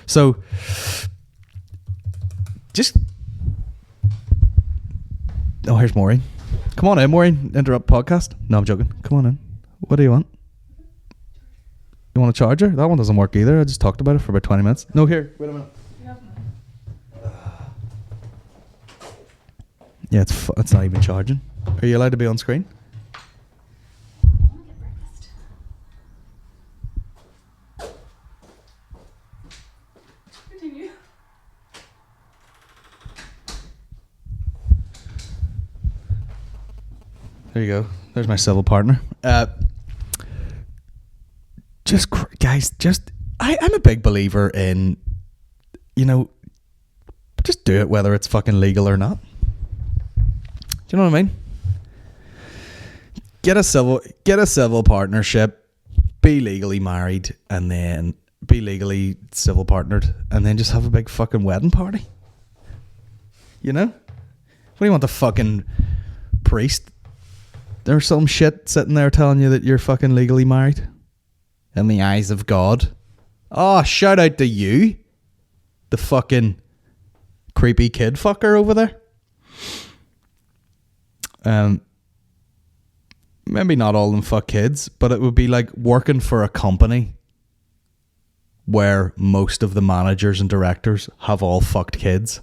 S1: So, just... Oh, here's Maureen. Come on in, Maureen. Interrupt podcast. No, I'm joking. Come on in. What do you want? You want a charger? That one doesn't work either. I just talked about it for about 20 minutes. No, here. Wait a minute. Yeah, it's not even charging. Are you allowed to be on screen? There you go. There's my civil partner. I'm a big believer in, just do it whether it's fucking legal or not. Do you know what I mean? Get a civil partnership, be legally married, and then be legally civil partnered, and then just have a big fucking wedding party. You know? What do you want, the fucking priest? There's some shit sitting there telling you that you're fucking legally married in the eyes of God. Oh, shout out to you, the fucking creepy kid fucker over there. Maybe not all of them fuck kids, but it would be like working for a company where most of the managers and directors have all fucked kids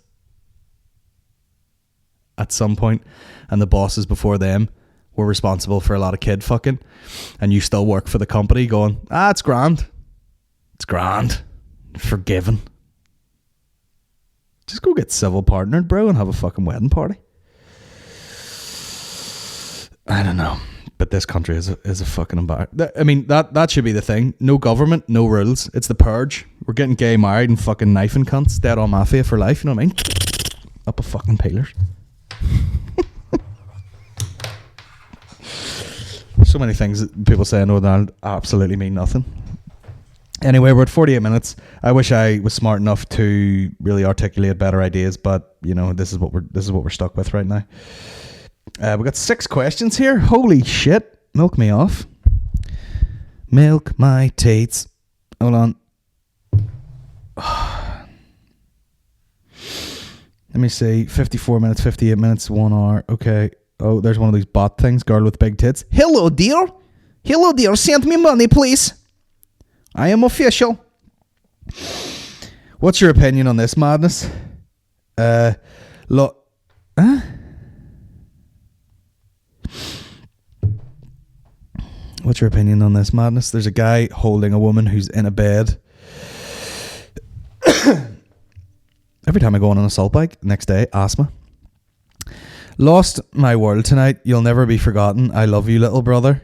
S1: at some point, and the bosses before them were responsible for a lot of kid fucking, and you still work for the company going, it's grand. It's grand. Forgiven. Just go get civil partnered, bro, and have a fucking wedding party. I don't know. But this country is a fucking embarrassment. I mean, that should be the thing. No government, no rules. It's the purge. We're getting gay married and fucking knifing cunts. Dead on mafia for life, you know what I mean? Up a fucking peelers. So many things that people say in Northern Ireland absolutely mean nothing. Anyway, we're at 48 minutes. I wish I was smart enough to really articulate better ideas, but this is what we're stuck with right now. We got 6 questions here. Holy shit! Milk me off. Milk my tates. Hold on. Let me see. 54 minutes, 58 minutes, 1 hour. Okay. Oh, there's one of these bot things. Girl with big tits. Hello, dear. Hello, dear. Send me money, please. I am official. What's your opinion on this madness? Look. Huh? What's your opinion on this madness? There's a guy holding a woman who's in a bed. Every time I go on an assault bike, next day, asthma. Lost my world tonight. You'll never be forgotten. I love you, little brother.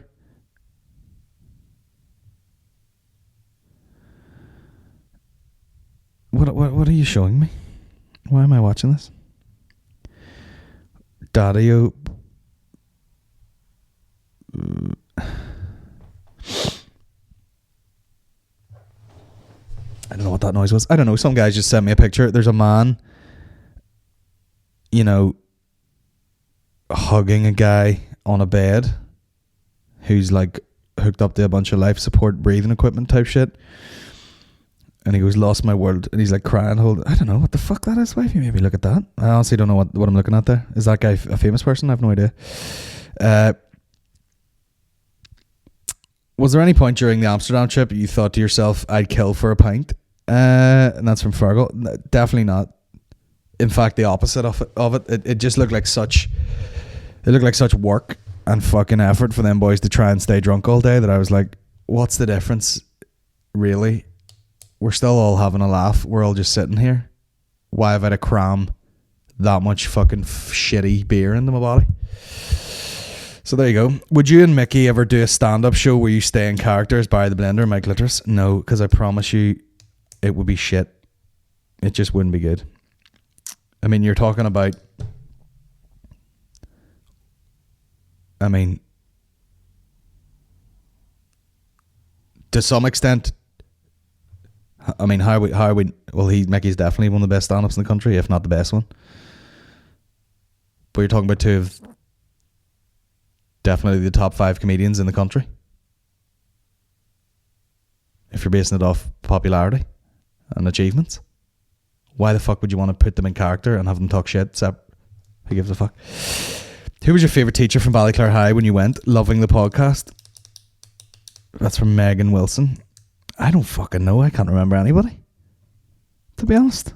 S1: What are you showing me? Why am I watching this? Daddy-o. I don't know what that noise was. I don't know. Some guys just sent me a picture. There's a man, you know, hugging a guy on a bed who's like hooked up to a bunch of life support breathing equipment type shit. And he goes, lost my world. And he's like crying. I don't know what the fuck that is. Why have you made me look at that? I honestly don't know what I'm looking at there. Is that guy a famous person? I have no idea. Was there any point during the Amsterdam trip you thought to yourself, I'd kill for a pint? And that's from Fargo. Definitely not. In fact, the opposite of it. It just looked like such work and fucking effort for them boys to try and stay drunk all day that I was like, what's the difference? Really? We're still all having a laugh. We're all just sitting here. Why have I to cram that much fucking shitty beer into my body? So there you go. Would you and McKee ever do a stand-up show where you stay in characters, Barry the Blender, Mike Litters? No, because I promise you it would be shit. It just wouldn't be good. I mean, you're talking about... I mean... To some extent... I mean, how are we... Well, Mickey's definitely one of the best stand-ups in the country, if not the best one. But you're talking about two of... definitely the top 5 comedians in the country. If you're basing it off popularity and achievements, why the fuck would you want to put them in character and have them talk shit? Who gives a fuck? Who was your favourite teacher from Ballyclare High when you went? Loving the podcast. That's from Megan Wilson. I don't fucking know. I can't remember anybody, to be honest.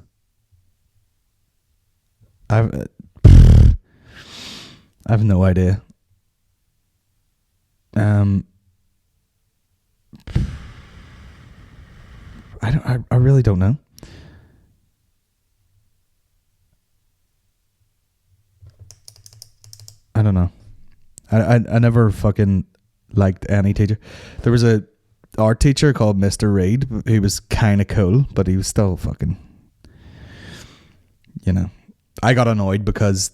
S1: I have no idea. I really don't know. I don't know. I never fucking liked any teacher. There was a art teacher called Mr. Reed who was kind of cool, but he was still fucking, you know. I got annoyed because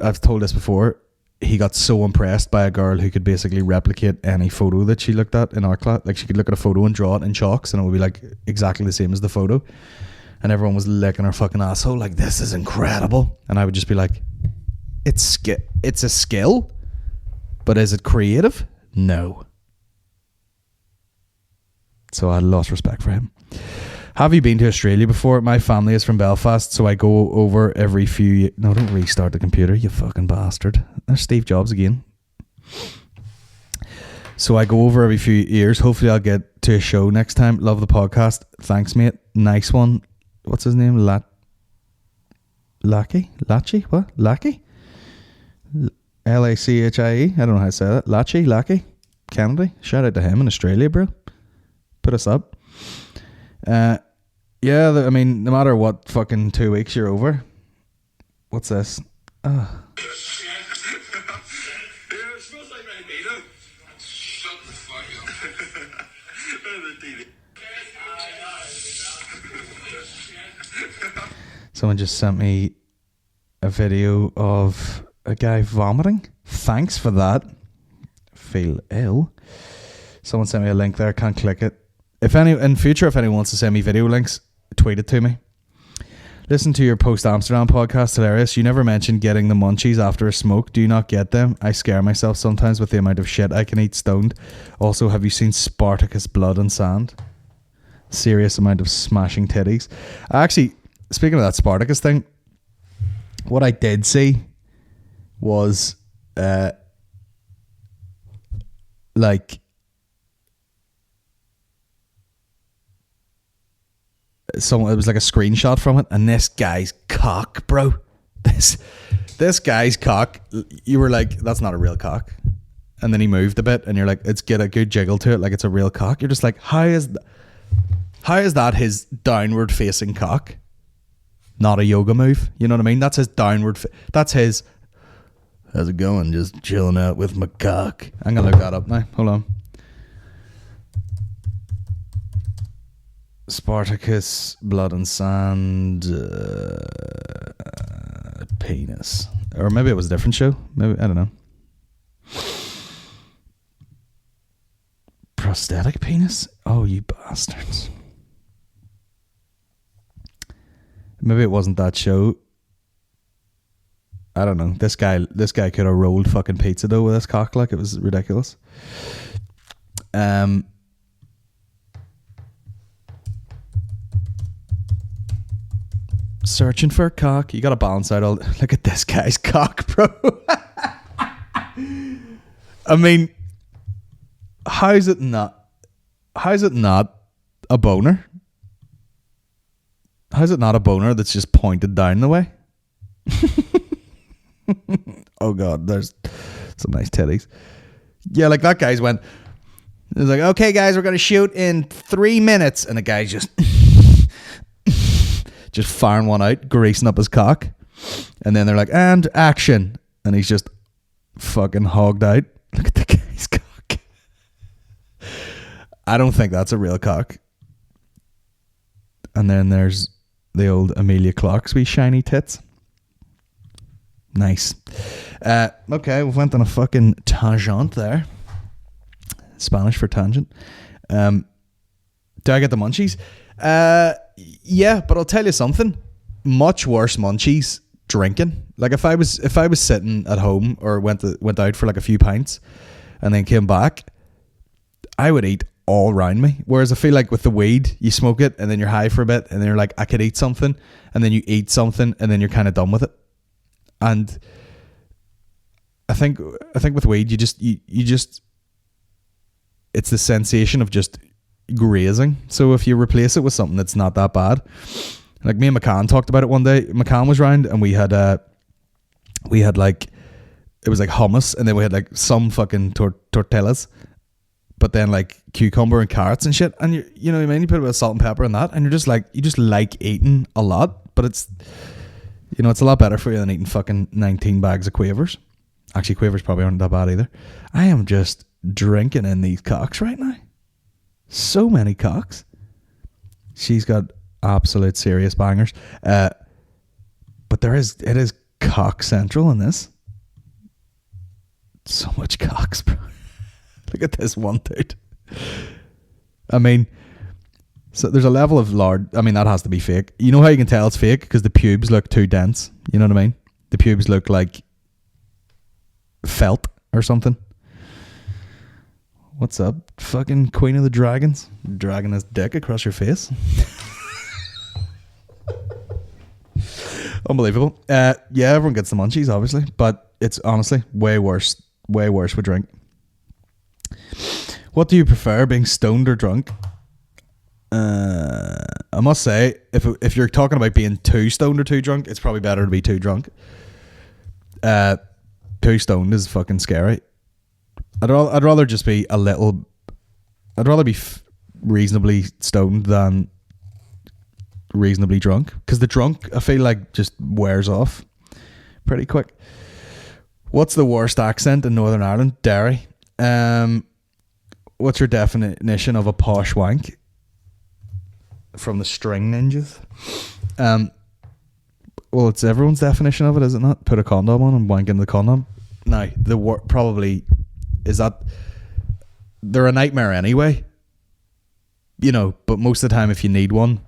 S1: I've told this before, he got so impressed by a girl who could basically replicate any photo that she looked at in art class. Like, she could look at a photo and draw it in chalks and it would be like exactly the same as the photo. And everyone was licking her fucking asshole like, this is incredible. And I would just be like, it's a skill, but is it creative? No. So I lost respect for him. Have you been to Australia before? My family is from Belfast, so I go over every few years. No, don't restart the computer, you fucking bastard. There's Steve Jobs again. So I go over every few years. Hopefully I'll get to a show next time. Love the podcast. Thanks, mate. Nice one. What's his name? Lackey? What? Lackey? Lachie? I don't know how to say that. Lackey? Kennedy? Shout out to him in Australia, bro. Put us up. Yeah, I mean, no matter what fucking 2 weeks you're over. What's this? Oh.
S4: It smells like Magneto. Shut the fuck up.
S1: Someone just sent me a video of a guy vomiting. Thanks for that. Feel ill. Someone sent me a link there. Can't click it. In future, if anyone wants to send me video links, tweet it to me. Listen to your post-Amsterdam podcast, hilarious. You never mentioned getting the munchies after a smoke. Do you not get them? I scare myself sometimes with the amount of shit I can eat stoned. Also, have you seen Spartacus Blood and Sand? Serious amount of smashing titties. Actually, speaking of that Spartacus thing, what I did see was like it was like a screenshot from it, and this guy's cock, bro. This guy's cock, you were like, that's not a real cock. and then he moved a bit, and you're like, it's get a good jiggle to it, like it's a real cock. You're just like, how is that his downward facing cock? Not a yoga move. You know what I mean? That's his downward. That's his. How's it going? Just chilling out with my cock. I'm gonna look that up now. Hold on. Spartacus, Blood and Sand, penis, or maybe it was a different show. Maybe, I don't know. Prosthetic penis? Oh, you bastards! Maybe it wasn't that show. I don't know. This guy could have rolled fucking pizza dough with his cock. Like, it was ridiculous. Searching for a cock. You got to balance out all. Look at this guy's cock, bro. I mean, how's it not a boner? How's it not a boner that's just pointed down the way? Oh god, there's some nice titties. Yeah, like that guy's went. It was like, okay, guys, we're gonna shoot in 3 minutes, and the guy's just firing one out, greasing up his cock, and then they're like, and action, and he's just fucking hogged out. Look at the guy's cock. I don't think that's a real cock. And then there's the old Amelia Clark's wee shiny tits. Nice. Okay, we went on a fucking tangent there. Spanish for tangent. Do I get the munchies? Yeah, but I'll tell you something. Much worse munchies drinking. Like if I was sitting at home or went out for like a few pints and then came back, I would eat all around me. Whereas I feel like with the weed, you smoke it and then you're high for a bit and then you're like, I could eat something, and then you eat something and then you're kind of done with it. And I think with weed, you just it's the sensation of just grazing. So if you replace it with something that's not that bad, like me and McKee talked about it one day. McKee was round and we had like, it was like hummus, and then we had like some fucking tortillas, but then like cucumber and carrots and shit, and you know what I mean, you put a bit of salt and pepper in that, and you just like eating a lot, but it's, you know, it's a lot better for you than eating fucking 19 bags of Quavers. Actually, Quavers probably aren't that bad either. I am just drinking in these cocks right now. So many cocks. She's got absolute serious bangers. But it is cock central in this. So much cocks, bro. Look at this one dude. I mean, so there's a level of lard. I mean, that has to be fake. You know how you can tell it's fake? Because the pubes look too dense. You know what I mean? The pubes look like felt or something. What's up, fucking Queen of the Dragons? Dragging his dick across your face. Unbelievable. Yeah, everyone gets the munchies, obviously, but it's honestly way worse with drink. What do you prefer, being stoned or drunk? I must say, if you're talking about being too stoned or too drunk, it's probably better to be too drunk. Too stoned is fucking scary. I'd rather just be a little. I'd rather be reasonably stoned than reasonably drunk, because the drunk, I feel like, just wears off pretty quick. What's the worst accent in Northern Ireland? Derry. What's your definition of a posh wank? From the String Ninjas. Well, it's everyone's definition of it, is it not? Put a condom on and wank in the condom. Now, probably is that they're a nightmare anyway, you know, but most of the time if you need one,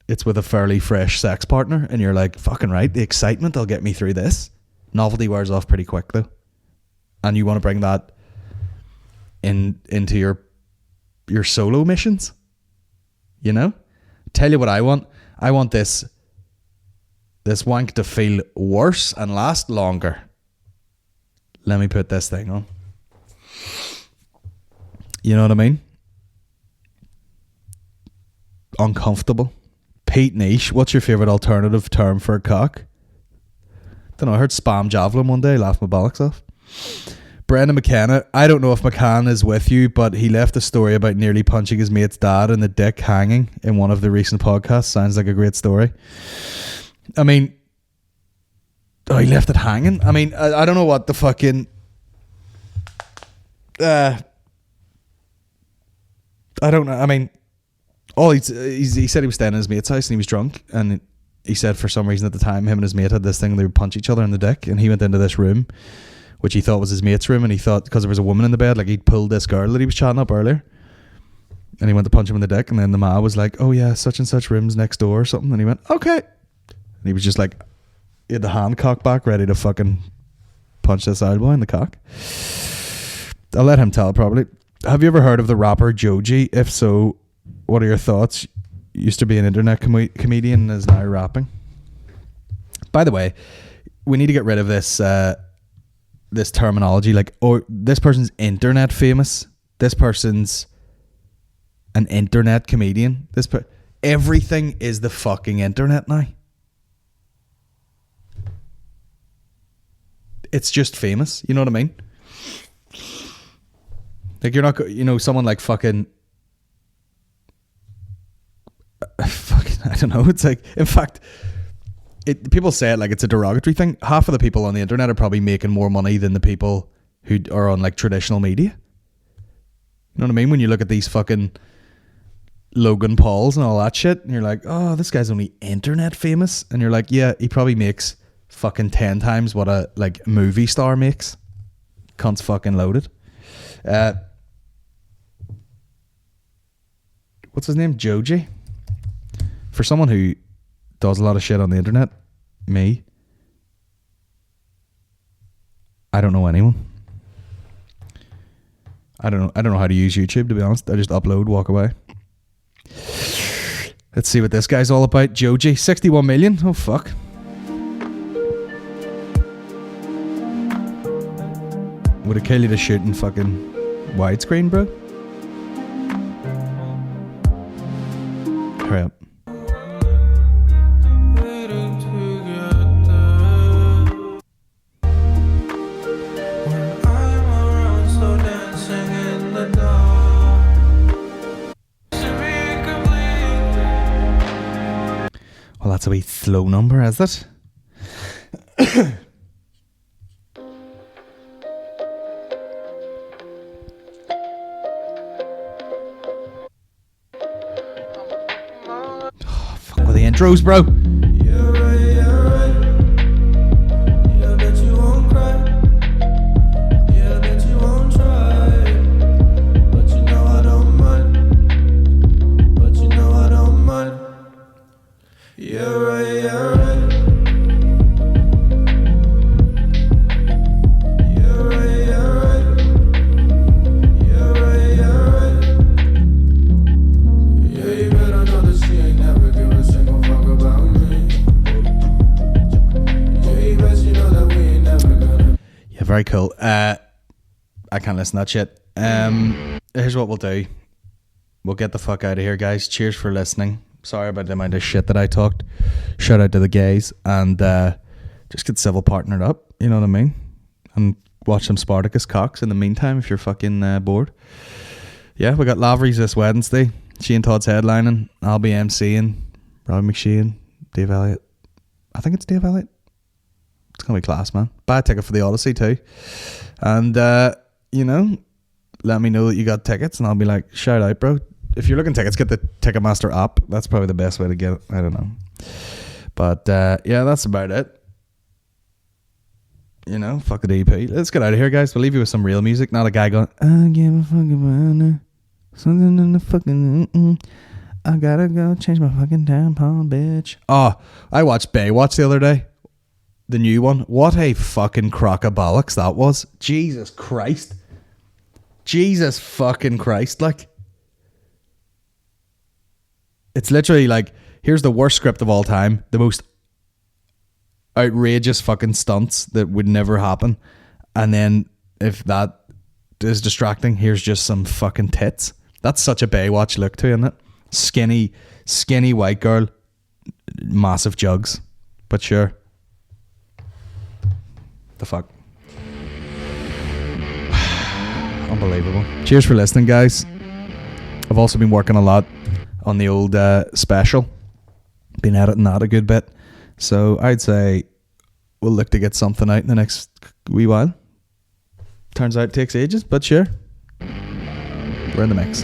S1: it's with a fairly fresh sex partner, and you're like, fucking right, the excitement will get me through this. Novelty wears off pretty quick though, and you want to bring that into your solo missions, you know. Tell you what I want this wank to feel worse and last longer. Let me put this thing on. You know what I mean? Uncomfortable. Pete Niche, what's your favourite alternative term for a cock? Don't know, I heard spam javelin one day, laughed my bollocks off. Brendan McKenna, I don't know if McCann is with you, but he left a story about nearly punching his mate's dad in the dick hanging in one of the recent podcasts. Sounds like a great story. I mean, he left it hanging. I mean, I don't know what the fucking... I don't know. I mean, he said he was staying in his mate's house and he was drunk, and he said for some reason at the time him and his mate had this thing, they would punch each other in the dick, and he went into this room which he thought was his mate's room, and he thought because there was a woman in the bed, like he'd pulled this girl that he was chatting up earlier, and he went to punch him in the dick, and then the ma was like, oh yeah, such and such room's next door or something, and he went okay, and he was just like, he had the hand cocked back ready to fucking punch this old boy in the cock. I'll let him tell it probably. Have you ever heard of the rapper Joji? If so, what are your thoughts? Used to be an internet comedian and is now rapping. By the way, we need to get rid of this this terminology, like, oh, this person's internet famous, this person's an internet comedian, everything is the fucking internet now. It's just famous, you know what I mean? Like, you're not, you know, someone like fucking I don't know, it's like, in fact, people say it like it's a derogatory thing. Half of the people on the internet are probably making more money than the people who are on like traditional media. You know what I mean? When you look at these fucking Logan Pauls and all that shit, and you're like, oh, this guy's only internet famous, and you're like, yeah, he probably makes fucking 10 times what a like movie star makes. Cunt's fucking loaded. What's his name? Joji. For someone who does a lot of shit on the internet, me, I don't know anyone. I don't know how to use YouTube, to be honest. I just upload, walk away. Let's see what this guy's all about. Joji, 61 million. Oh fuck. Would it kill you to shoot in fucking widescreen, bro? Hurry up. Well, that's a wee slow number, is it? Oh, fuck with the intros, bro. Very cool. I can't listen to that shit. Here's what we'll do. We'll get the fuck out of here, guys. Cheers for listening. Sorry about the amount of shit that I talked. Shout out to the gays. And just get civil partnered up. You know what I mean? And watch some Spartacus cocks in the meantime if you're fucking bored. Yeah, we got Lavery's this Wednesday. Shane Todd's headlining. I'll be MCing. Robbie McShane. Dave Elliott. I think it's Dave Elliott. It's going to be class, man. Buy a ticket for the Odyssey too. And, you know, let me know that you got tickets and I'll be like, shout out, bro. If you're looking tickets, get the Ticketmaster app. That's probably the best way to get it. I don't know. But, yeah, that's about it. You know, fuck the EP. Let's get out of here, guys. We'll leave you with some real music. Not a guy going, I give a fuck about it. Something in the fucking... I gotta go change my fucking tampon, bitch. Oh, I watched Baywatch the other day. The new one. What a fucking crock of bollocks that was. Jesus Christ. Jesus fucking Christ. Like, it's literally like, here's the worst script of all time. The most outrageous fucking stunts that would never happen. And then if that is distracting, here's just some fucking tits. That's such a Baywatch look to it, isn't it? Skinny white girl. Massive jugs. But sure. The fuck. Unbelievable. Cheers for listening, guys. I've also been working a lot on the old special. Been editing that a good bit. So I'd say we'll look to get something out in the next wee while. Turns out it takes ages, but sure. We're in the mix.